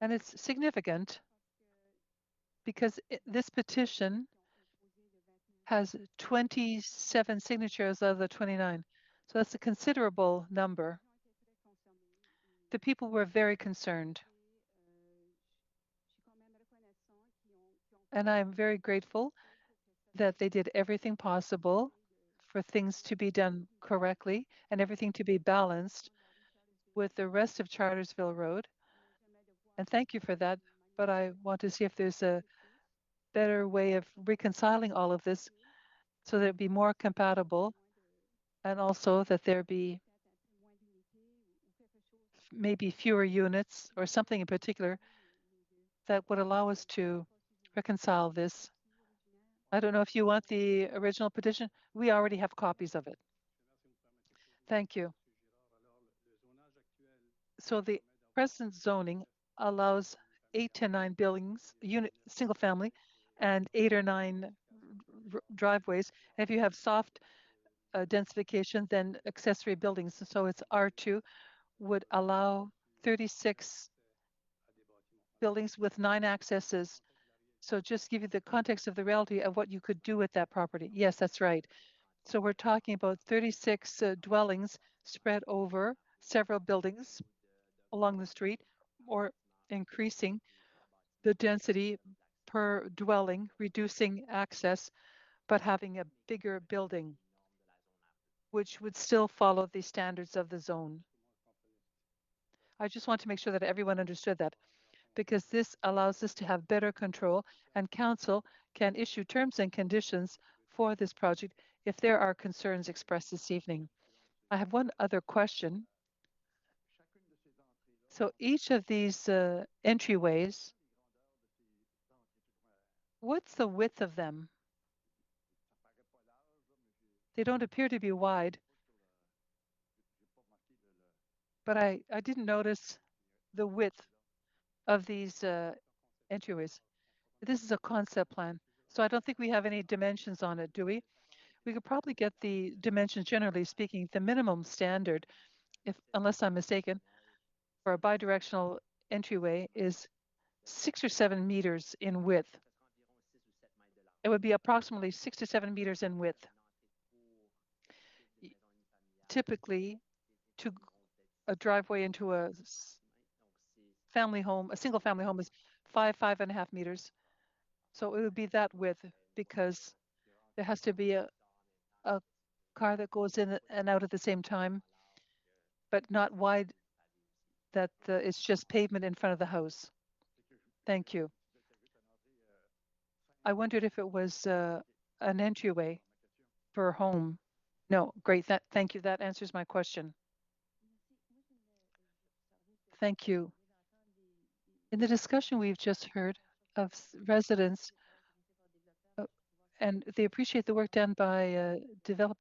And it's significant because this petition has 27 signatures out of the 29. So that's a considerable number. The people were very concerned. And I'm very grateful that they did everything possible for things to be done correctly and everything to be balanced with the rest of Chartersville Road. And thank you for that. But I want to see if there's a better way of reconciling all of this so that it be more compatible, and also that there be maybe fewer units or something in particular that would allow us to reconcile this. I don't know if you want the original petition. We already have copies of it. Thank you. So the present zoning allows 8 to 9 buildings, single family, and 8 or 9 driveways. And if you have soft densification, then accessory buildings. So it's R2 would allow 36 buildings with 9 accesses. So just give you the context of the reality of what you could do with that property. Yes, that's right. So we're talking about 36 dwellings spread over several buildings along the street, or increasing the density per dwelling, reducing access, but having a bigger building, which would still follow the standards of the zone. I just want to make sure that everyone understood that, because this allows us to have better control, and council can issue terms and conditions for this project if there are concerns expressed this evening. I have one other question. So each of these entryways, what's the width of them? They don't appear to be wide, but I didn't notice the width of these entryways. This is a concept plan, so I don't think we have any dimensions on it, do we? We could probably get the dimensions, generally speaking. The minimum standard, unless I'm mistaken, for a bidirectional entryway is 6 or 7 meters in width. It would be approximately 6 to 7 meters in width. Typically, to a driveway into a family home, a single family home, is 5.5 meters. So it would be that width, because there has to be a car that goes in and out at the same time, but not wide, that it's just pavement in front of the house. Thank you. I wondered if it was an entryway per home. No, great. Thank you. That answers my question. Thank you. In the discussion we've just heard of residents, and they appreciate the work done by developers.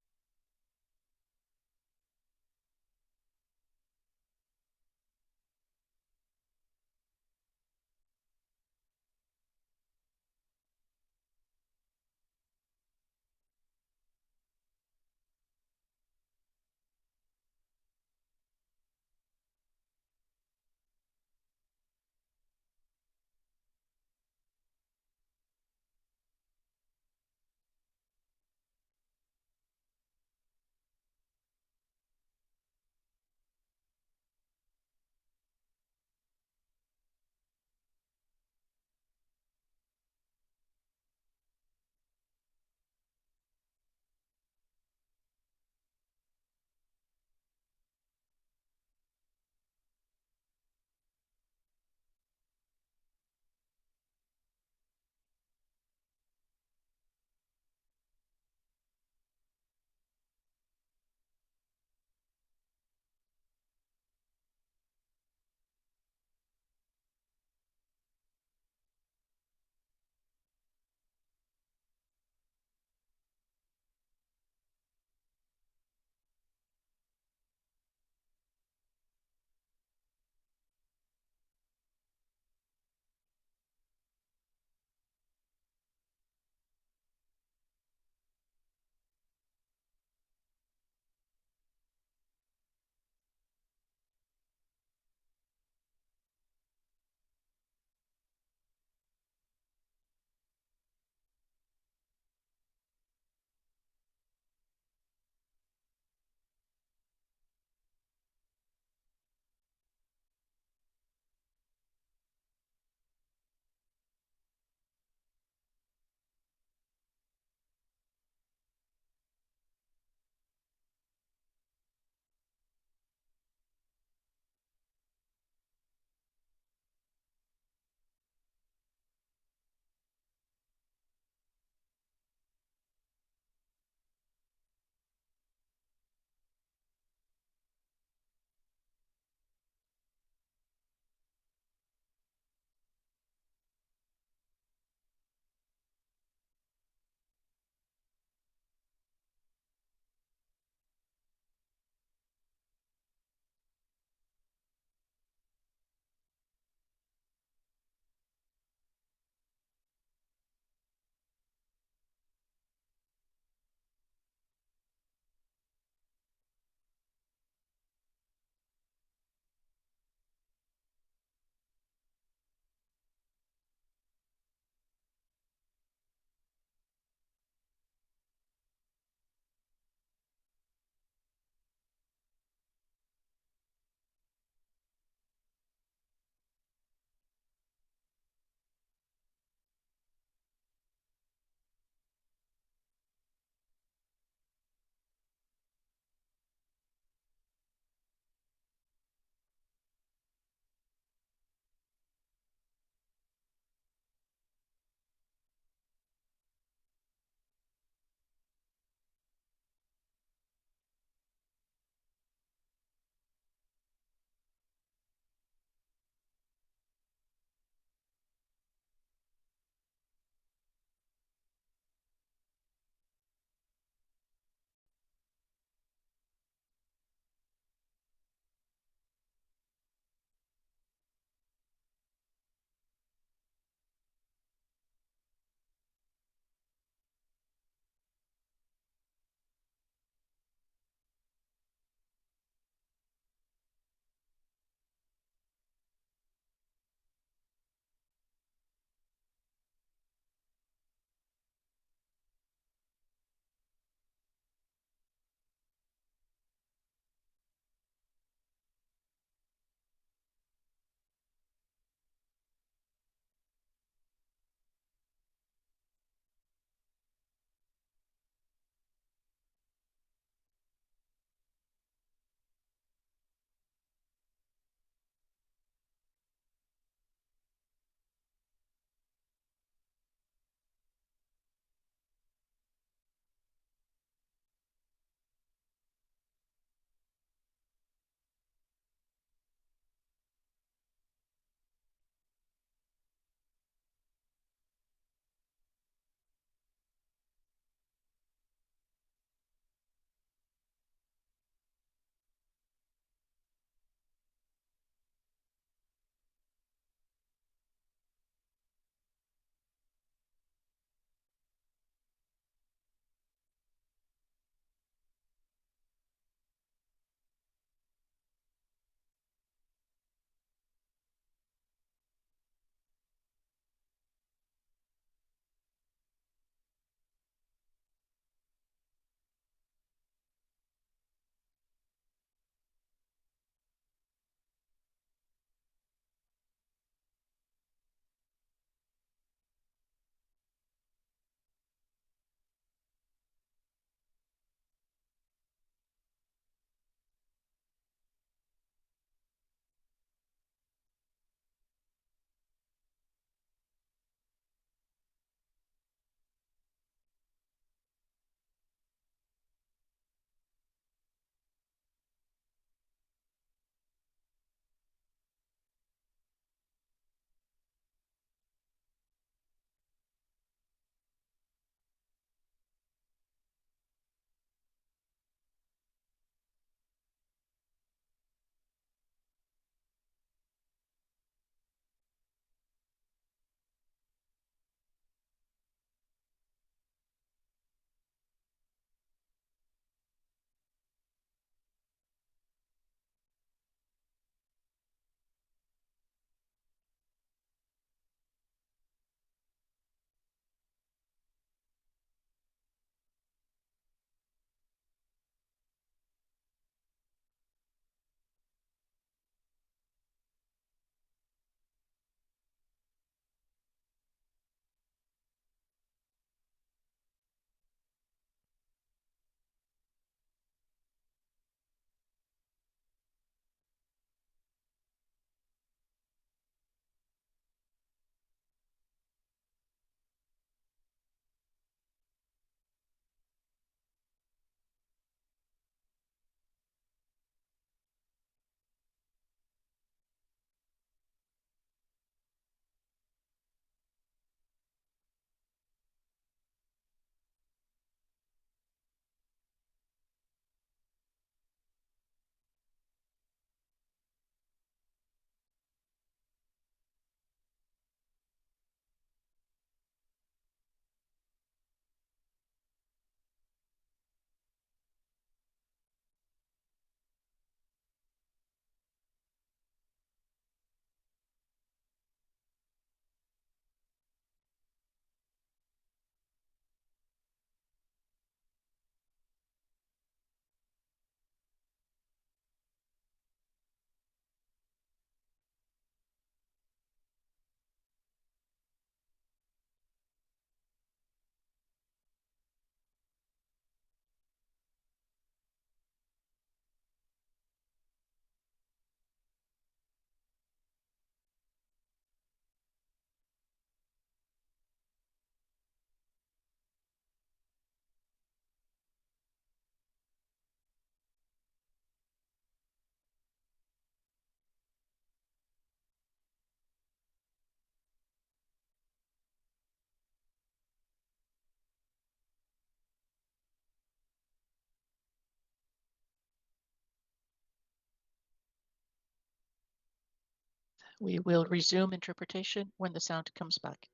We will resume interpretation when the sound comes back.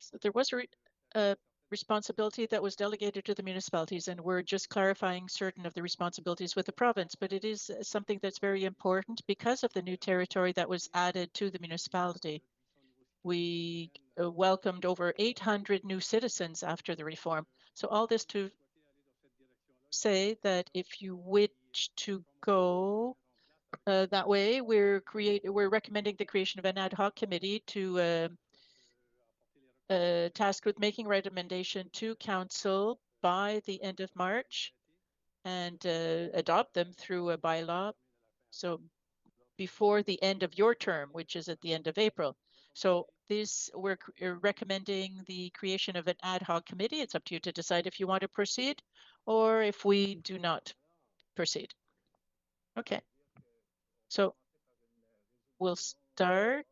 So there was a responsibility that was delegated to the municipalities, and we're just clarifying certain of the responsibilities with the province, but it is something that's very important because of the new territory that was added to the municipality. We welcomed over 800 new citizens after the reform. So all this to say that if you wish to go that way, we're recommending the creation of an ad hoc committee to tasked with making recommendation to council by the end of March and adopt them through a bylaw. So before the end of your term, which is at the end of April. So this, we're recommending the creation of an ad hoc committee. It's up to you to decide if you want to proceed or if we do not proceed. Okay. So we'll start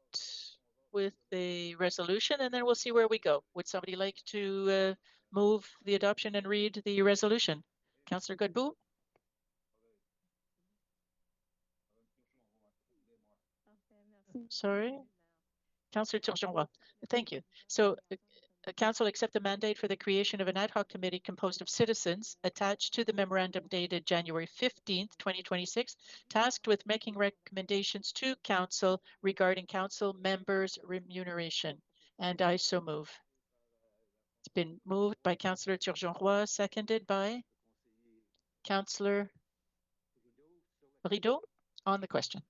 with the resolution and then we'll see where we go. Would somebody like to move the adoption and read the resolution? Councillor Godbout? Sorry. Councillor Turgeon. Thank you. So Council accept the mandate for the creation of an ad hoc committee composed of citizens attached to the memorandum dated January 15th, 2026, tasked with making recommendations to Council regarding Council members' remuneration. And I so move. It's been moved by Councillor Turgeon, seconded by Councillor Rideau on the question.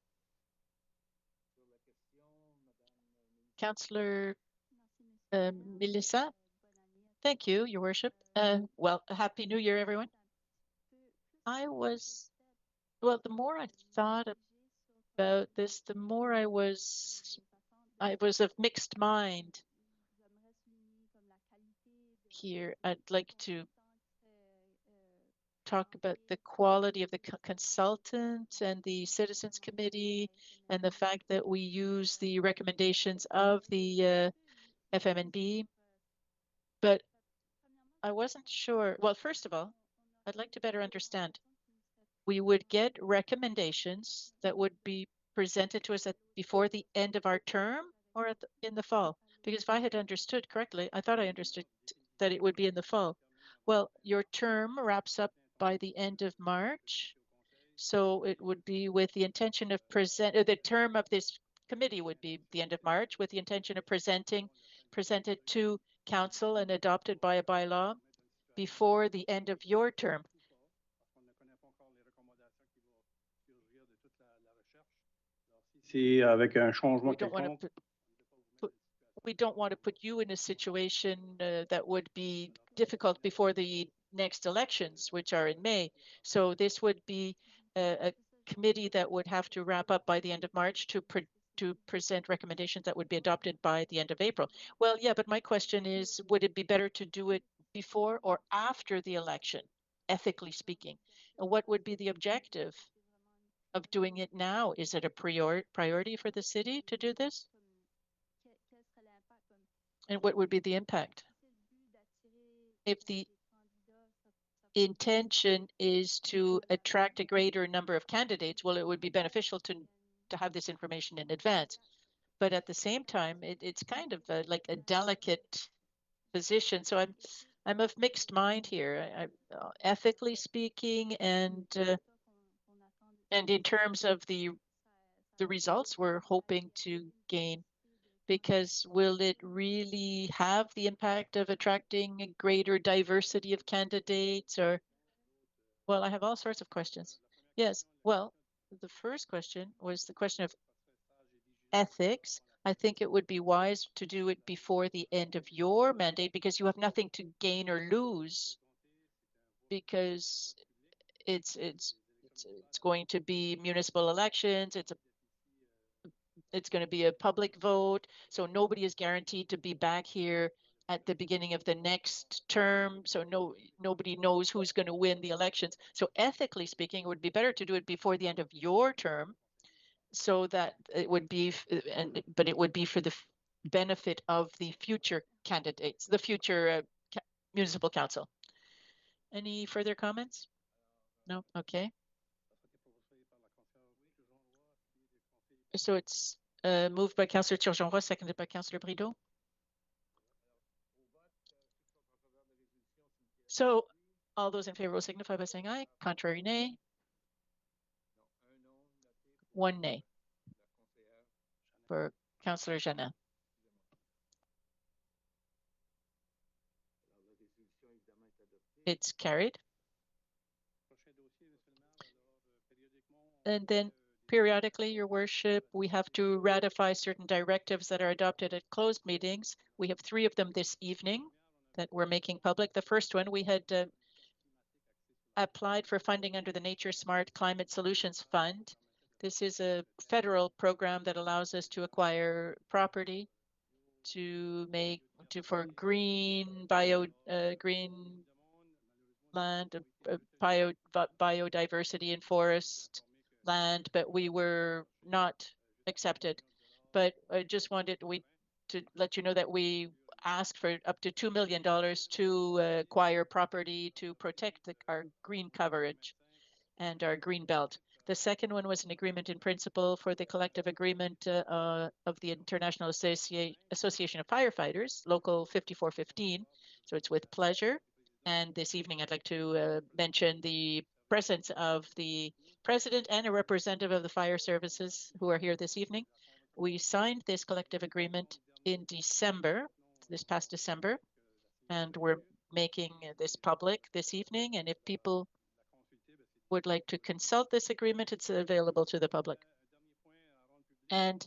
Councillor Melissa? Thank you, Your Worship. Well, Happy New Year, everyone. Well, the more I thought about this, the more I was of mixed mind here. I'd like to talk about the quality of the consultant and the citizens committee and the fact that we use the recommendations of the FMNB. But I wasn't sure. Well, first of all, I'd like to better understand. We would get recommendations that would be presented to us before the end of our term or in the fall? Because if I had understood correctly, I thought I understood that it would be in the fall. Well, your term wraps up by the end of March. So it would be with the intention of the term of this committee would be the end of March with the intention of presented to council and adopted by a bylaw before the end of your term. We don't want to put you in a situation that would be difficult before the next elections, which are in May. So this would be a committee that would have to wrap up by the end of March to present recommendations that would be adopted by the end of April. Well, yeah, but my question is, would it be better to do it before or after the election, ethically speaking? And what would be the objective of doing it now? Is it a priority for the city to do this? And what would be the impact? If the intention is to attract a greater number of candidates, well, it would be beneficial to have this information in advance. But at the same time, it's kind of like a delicate position. So I'm of mixed mind here, ethically speaking, and in terms of the results we're hoping to gain. Because will it really have the impact of attracting a greater diversity of candidates or, well, I have all sorts of questions. Yes, well, the first question was the question of ethics. I think it would be wise to do it before the end of your mandate because you have nothing to gain or lose because it's going to be municipal elections. It's going to be a public vote, so nobody is guaranteed to be back here at the beginning of the next term. So nobody knows who's going to win the elections. So ethically speaking, it would be better to do it before the end of your term, so that it would be, but it would be for the benefit of the future candidates, the future municipal council. Any further comments? No. Okay. So it's moved by Councillor Turgeon-Roy, seconded by Councillor Brideau. So all those in favor will signify by saying aye. Contrary, nay. 1 nay for Councillor Jeannin. It's carried. And then periodically, Your Worship, we have to ratify certain directives that are adopted at closed meetings. We have 3 of them this evening that we're making public. The first one, we had applied for funding under the Nature Smart Climate Solutions Fund. This is a federal program that allows us to acquire property for green land, biodiversity and forest land, but we were not accepted. But I just wanted to let you know that we asked for up to $2 million to acquire property to protect our green coverage and our green belt. The second one was an agreement in principle for the collective agreement of the International Association of Firefighters, Local 5415. So it's with pleasure. And this evening, I'd like to mention the presence of the president and a representative of the fire services who are here this evening. We signed this collective agreement in December, this past December, and we're making this public this evening. And if people would like to consult this agreement, it's available to the public. And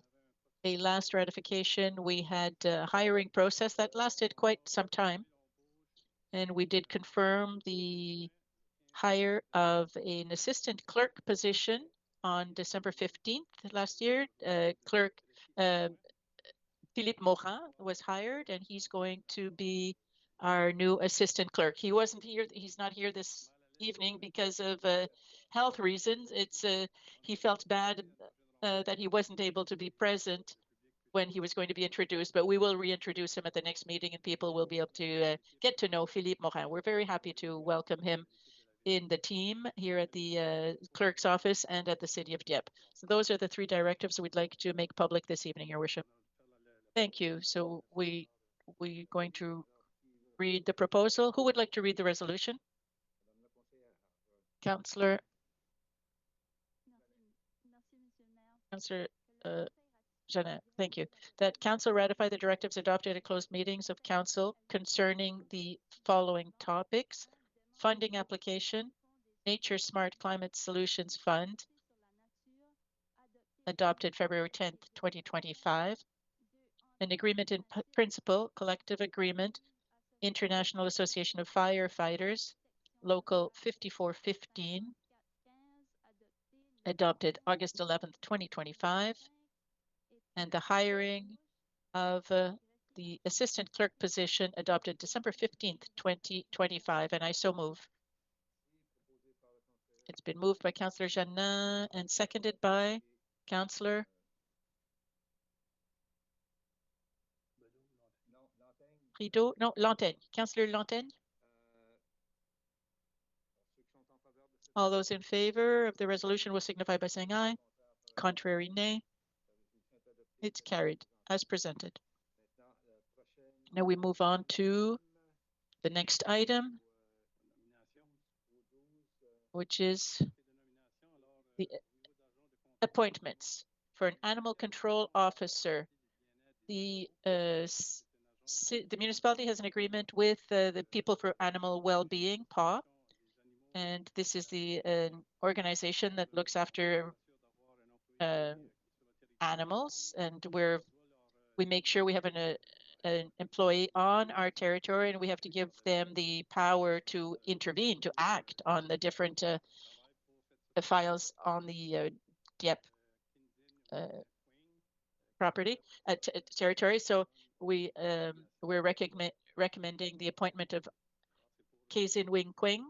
a last ratification, we had a hiring process that lasted quite some time. And we did confirm the hire of an assistant clerk position on December 15th last year. Clerk Philippe Morin was hired, and he's going to be our new assistant clerk. He wasn't here. He's not here this evening because of health reasons. He felt bad that he wasn't able to be present when he was going to be introduced, but we will reintroduce him at the next meeting and people will be able to get to know Philippe Morin. We're very happy to welcome him in the team here at the clerk's office and at the city of Dieppe. So those are the 3 directives we'd like to make public this evening, Your Worship. Thank you. So we're going to read the proposal. Who would like to read the resolution? Councillor Jeannin, thank you. That Council ratify the directives adopted at closed meetings of Council concerning the following topics: funding application, Nature Smart Climate Solutions Fund, adopted February 10th, 2025, an agreement in principle, collective agreement, International Association of Firefighters, Local 5415, adopted August 11th, 2025, and the hiring of the assistant clerk position adopted December 15th, 2025, and I so move. It's been moved by Councillor Jeannin and seconded by Councillor Rideau. No, Lantaigne. Councillor Lantaigne. All those in favor of the resolution will signify by saying aye. Contrary, nay. It's carried as presented. Now we move on to the next item, which is the appointments for an animal control officer. The municipality has an agreement with the People for Animal Well-being, PAW, and this is the organization that looks after animals, and we make sure we have an employee on our territory, and we have to give them the power to intervene, to act on the different files on the Dieppe property territory. So we're recommending the appointment of Kazin Wing Quing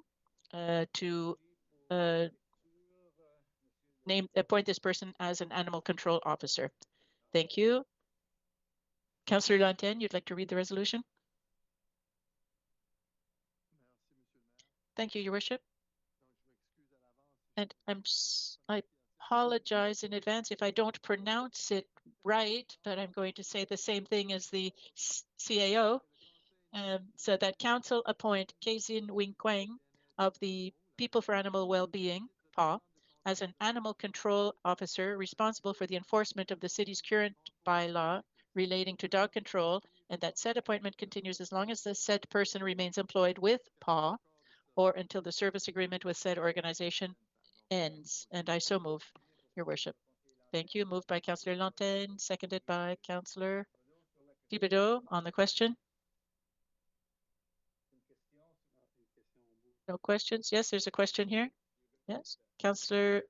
to appoint this person as an animal control officer. Thank you. Councillor Lantaigne, you'd like to read the resolution? Thank you, Your Worship. And I apologize in advance if I don't pronounce it right, but I'm going to say the same thing as the CAO. So that council appoint Kazin Wing Quang of the People for Animal Wellbeing, PAW, as an animal control officer responsible for the enforcement of the city's current bylaw relating to dog control, and that said appointment continues as long as the said person remains employed with PAW or until the service agreement with said organization ends. And I so move, Your Worship. Thank you. Moved by Councillor Lantaine, seconded by Councillor Thibodeau on the question. No questions? Yes, there's a question here. Yes, Councillor.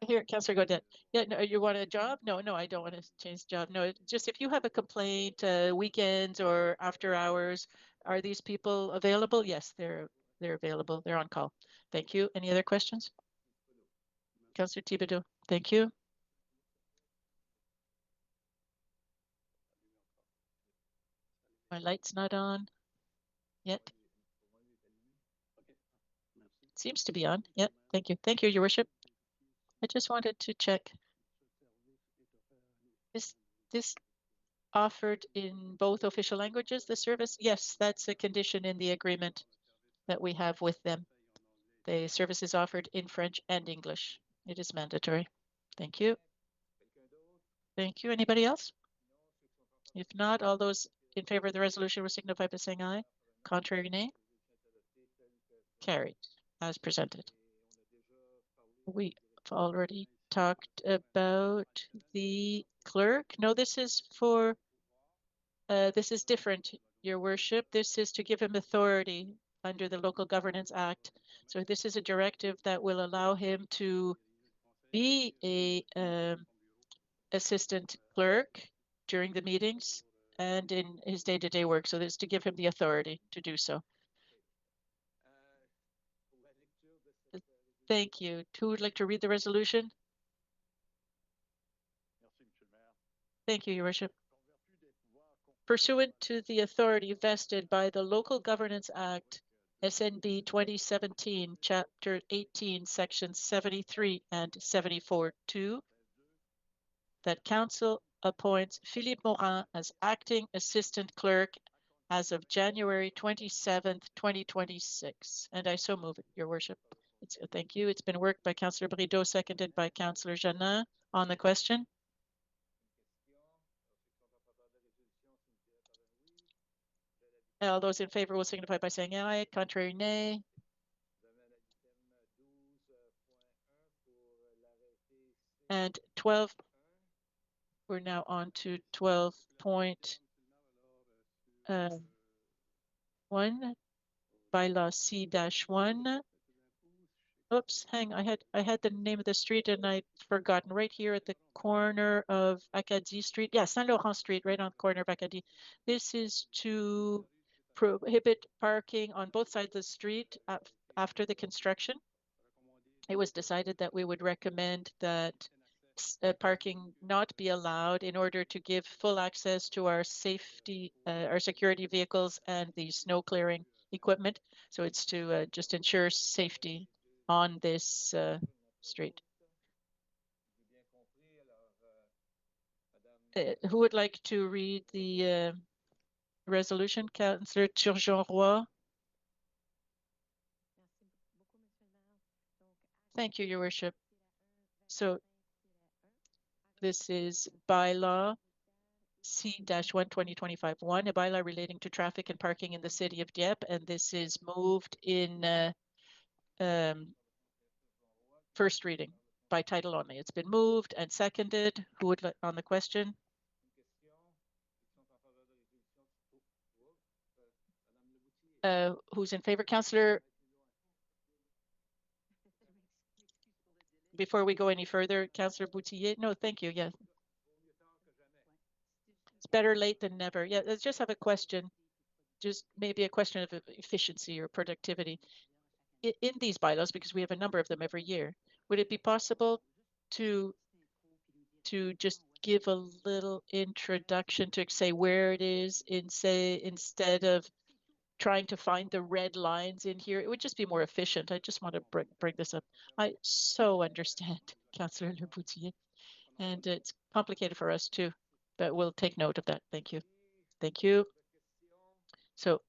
Here, Councillor Godet. Yeah, no, you want a job? No, I don't want to change job. No, just if you have a complaint, weekends or after hours, are these people available? Yes, they're available. They're on call. Thank you. Any other questions? Councillor Thibodeau, thank you. My light's not on yet. Seems to be on. Yeah, thank you. Thank you, Your Worship. I just wanted to check. Is this offered in both official languages, the service? Yes, that's a condition in the agreement that we have with them. The service is offered in French and English. It is mandatory. Thank you. Thank you. Anybody else? If not, all those in favor of the resolution will signify by saying aye. Contrary, nay. Carried as presented. We've already talked about the clerk. No, this is for, this is different, Your Worship. This is to give him authority under the Local Governance Act. So this is a directive that will allow him to be a assistant clerk during the meetings and in his day-to-day work. So this is to give him the authority to do so. Thank you. Who would like to read the resolution? Thank you, Your Worship. Pursuant to the authority vested by the Local Governance Act, SNB 2017, Chapter 18, Sections 73 and 74(2), that Council appoints Philippe Morin as acting assistant clerk as of January 27th, 2026. And I so move it, Your Worship. Thank you. It's been worked by Councillor Brideau, seconded by Councillor Jeannin on the question. All those in favor will signify by saying aye. Contrary, nay. And 12, we're now on to 12.1, bylaw C-1. Oops, I had the name of the street and I've forgotten. Right here at the corner of Acadie Street. Yeah, Saint Laurent Street, right on the corner of Acadie. This is to prohibit parking on both sides of the street after the construction. It was decided that we would recommend that parking not be allowed in order to give full access to our safety, our security vehicles and the snow clearing equipment. So it's to just ensure safety on this street. Who would like to read the resolution? Councillor Turgeon-Roy. Thank you, Your Worship. So this is bylaw C-1 2025-1, a bylaw relating to traffic and parking in the city of Dieppe, and this is moved in first reading by title only. It's been moved and seconded. Who would like on the question? Who's in favor? Councillor, before we go any further, Councillor Boutillier. No, thank you. Yeah. It's better late than never. Yeah, let's just have a question. Just maybe a question of efficiency or productivity. In these bylaws, because we have a number of them every year, would it be possible to just give a little introduction to say where it is in, say, instead of trying to find the red lines in here. It would just be more efficient. I just want to bring this up. I so understand, Councillor Le Boutier, and it's complicated for us too, but we'll take note of that. Thank you. Thank you. So,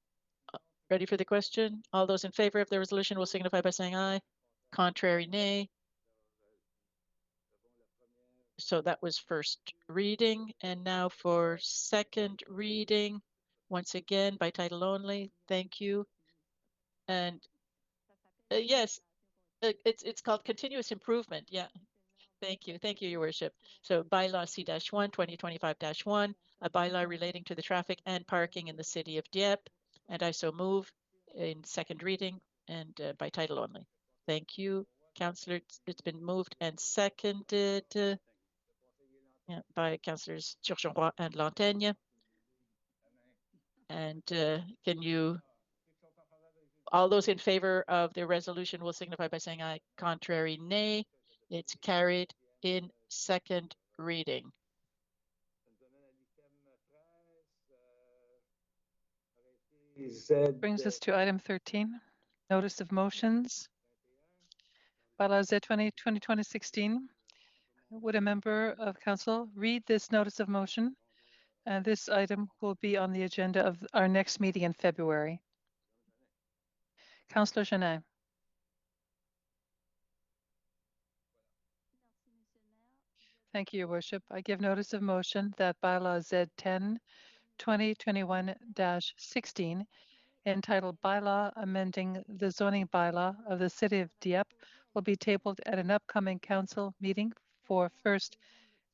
ready for the question? All those in favor of the resolution will signify by saying aye. Contrary, nay. So that was first reading, and now for second reading, once again by title only. Thank you. And yes, it's called continuous improvement. Yeah. Thank you, Your Worship. So bylaw C-1, 2025-1, a bylaw relating to the traffic and parking in the city of Dieppe. And I so move in second reading and by title only. Thank you, Councillor. It's been moved and seconded by Councillors Turgeon-Roy and Lantaigne. And can you, all those in favor of the resolution will signify by saying aye. Contrary, nay. It's carried in second reading. Brings us to item 13, notice of motions. Bylaw Z 2016. Would a member of council read this notice of motion? And this item will be on the agenda of our next meeting in February. Councillor Genet. Thank you, Your Worship. I give notice of motion that bylaw Z10 2021-16, entitled Bylaw Amending the Zoning Bylaw of the City of Dieppe, will be tabled at an upcoming council meeting for first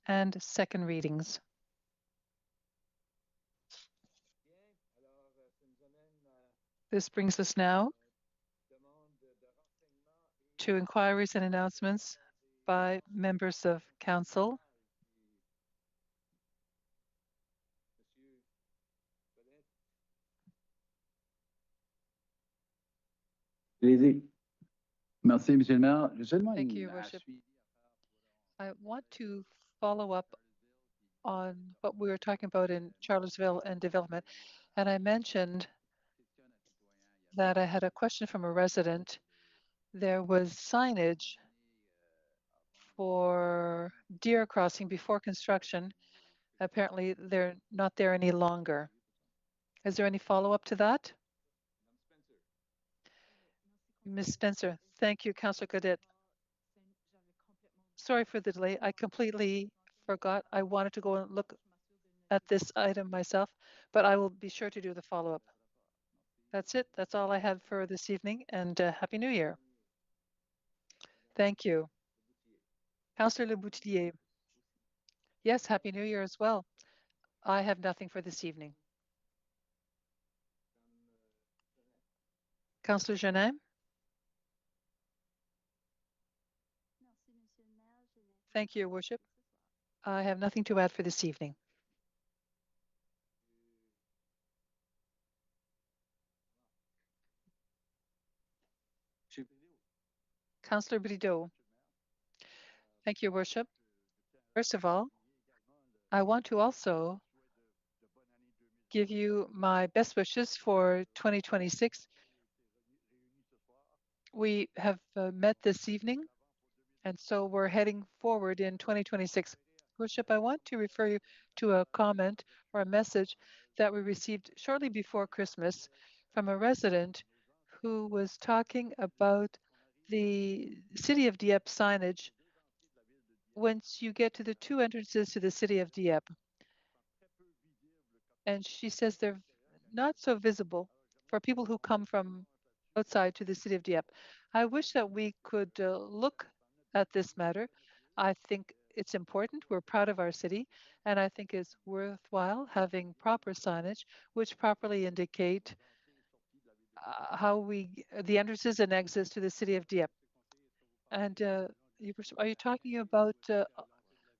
and second readings. This brings us now to inquiries and announcements by members of council. Merci, Monsieur le Maire. Thank you, Your Worship. I want to follow up on what we were talking about in Charlottesville and development. And I mentioned that I had a question from a resident. There was signage for deer crossing before construction. Apparently, they're not there any longer. Is there any follow-up to that? Ms. Spencer. Thank you, Councillor Cadet. Sorry for the delay. I completely forgot. I wanted to go and look at this item myself, but I will be sure to do the follow-up. That's it. That's all I had for this evening, and Happy New Year. Thank you. Councillor Le Boutier. Yes, Happy New Year as well. I have nothing for this evening. Councillor Genet. Thank you, Your Worship. I have nothing to add for this evening. Councillor Brideau. Thank you, Your Worship. First of all, I want to also give you my best wishes for 2026. We have met this evening, and so we're heading forward in 2026. Worship, I want to refer you to a comment or a message that we received shortly before Christmas from a resident who was talking about the City of Dieppe signage once you get to the two entrances to the City of Dieppe. And she says they're not so visible for people who come from outside to the City of Dieppe. I wish that we could look at this matter. I think it's important. We're proud of our city, and I think it's worthwhile having proper signage which properly indicate the entrances and exits to the City of Dieppe. And are you talking about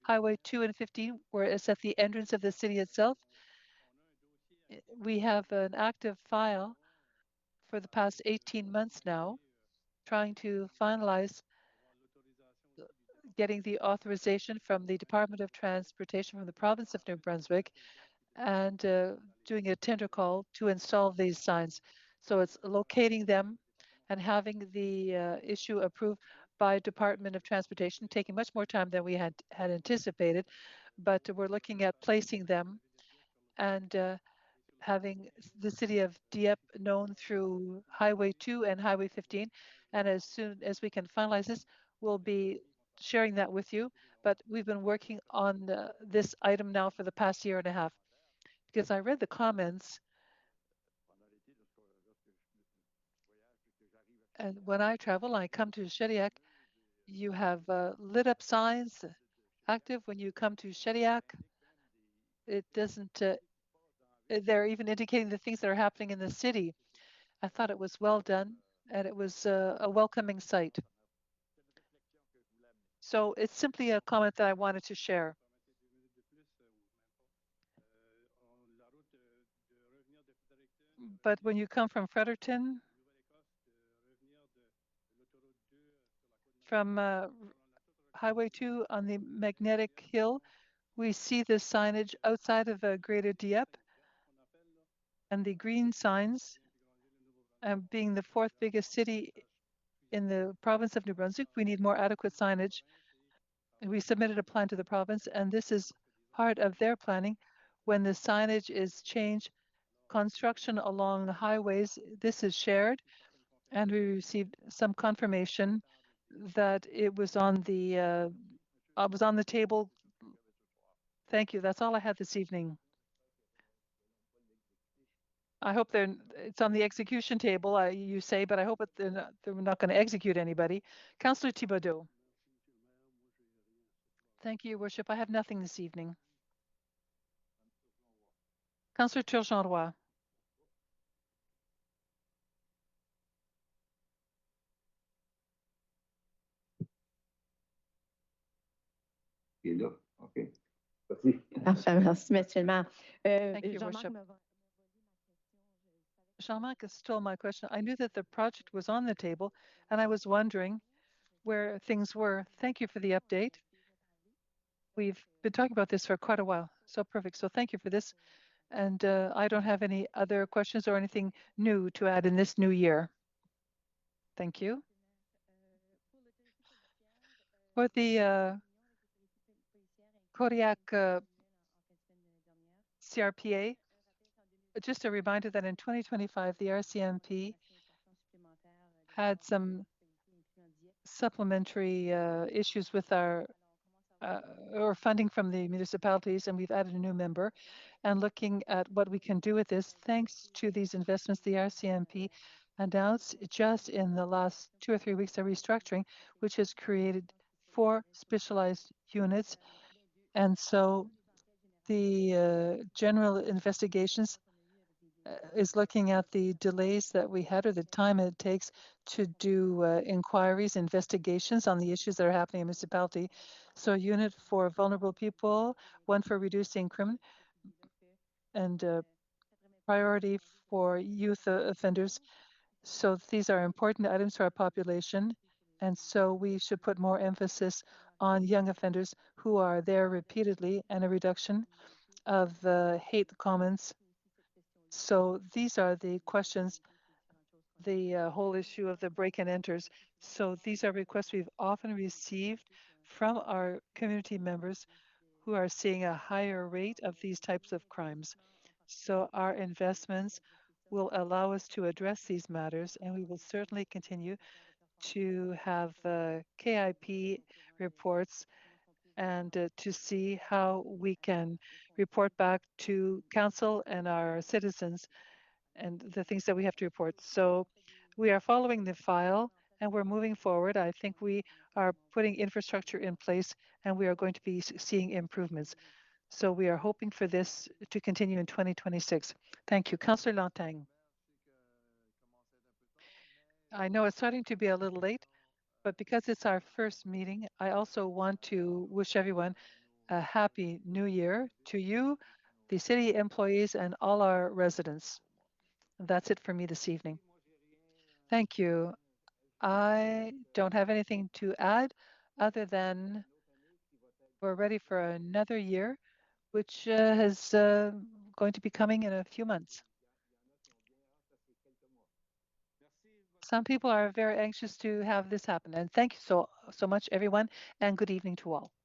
Highway 2 and 15, where it's at the entrance of the city itself? We have an active file for the past 18 months now, trying to finalize getting the authorization from the Department of Transportation from the province of New Brunswick and doing a tender call to install these signs. So it's locating them and having the issue approved by Department of Transportation, taking much more time than we had anticipated, but we're looking at placing them and having the city of Dieppe known through Highway 2 and Highway 15. And as soon as we can finalize this, we'll be sharing that with you. But we've been working on this item now for the past year and a half, because I read the comments. And when I travel, I come to Shediac, you have lit up signs active. When you come to Shediac, it doesn't, they're even indicating the things that are happening in the city. I thought it was well done, and it was a welcoming sight. So it's simply a comment that I wanted to share. But when you come from Fredericton, from Highway 2 on the Magnetic Hill, we see the signage outside of Greater Dieppe, and the green signs, being the fourth biggest city in the province of New Brunswick, we need more adequate signage. We submitted a plan to the province, and this is part of their planning. When the signage is changed, construction along the highways, this is shared, and we received some confirmation that it was on the table. Thank you. That's all I had this evening. I hope it's on the execution table, you say, but I hope they're not going to execute anybody. Councillor Thibodeau. Thank you, Your Worship. I have nothing this evening. Councillor Turgeon-Roy. Okay. Parfait, merci, Monsieur le maire. Thank you, Worship. Jean-Marc stole my question. I knew that the project was on the table, and I was wondering where things were. Thank you for the update. We've been talking about this for quite a while. So perfect. So thank you for this. And I don't have any other questions or anything new to add in this new year. Thank you. For the Kodiak CRPA, just a reminder that in 2025, the RCMP had some supplementary issues with our or funding from the municipalities, and we've added a new member. And looking at what we can do with this, thanks to these investments, the RCMP announced just in the last 2 or 3 weeks a restructuring, which has created 4 specialized units. And so the general investigations is looking at the delays that we had or the time it takes to do inquiries, investigations on the issues that are happening in the municipality. So a unit for vulnerable people, one for reducing crime, and priority for youth offenders. So these are important items for our population. And so we should put more emphasis on young offenders who are there repeatedly, and a reduction of hate comments. So these are the questions, the whole issue of the break and enters. So these are requests we've often received from our community members who are seeing a higher rate of these types of crimes. So our investments will allow us to address these matters, and we will certainly continue to have KIP reports and to see how we can report back to council and our citizens and the things that we have to report. So we are following the file and we're moving forward. I think we are putting infrastructure in place and we are going to be seeing improvements. So we are hoping for this to continue in 2026. Thank you. Councillor Lantang. I know it's starting to be a little late, but because it's our first meeting, I also want to wish everyone a happy new year to you, the city employees, and all our residents. That's it for me this evening. Thank you. I don't have anything to add other than we're ready for another year, which is going to be coming in a few months. some people are very anxious to have this happen. And thank you so much, everyone, and good evening to all.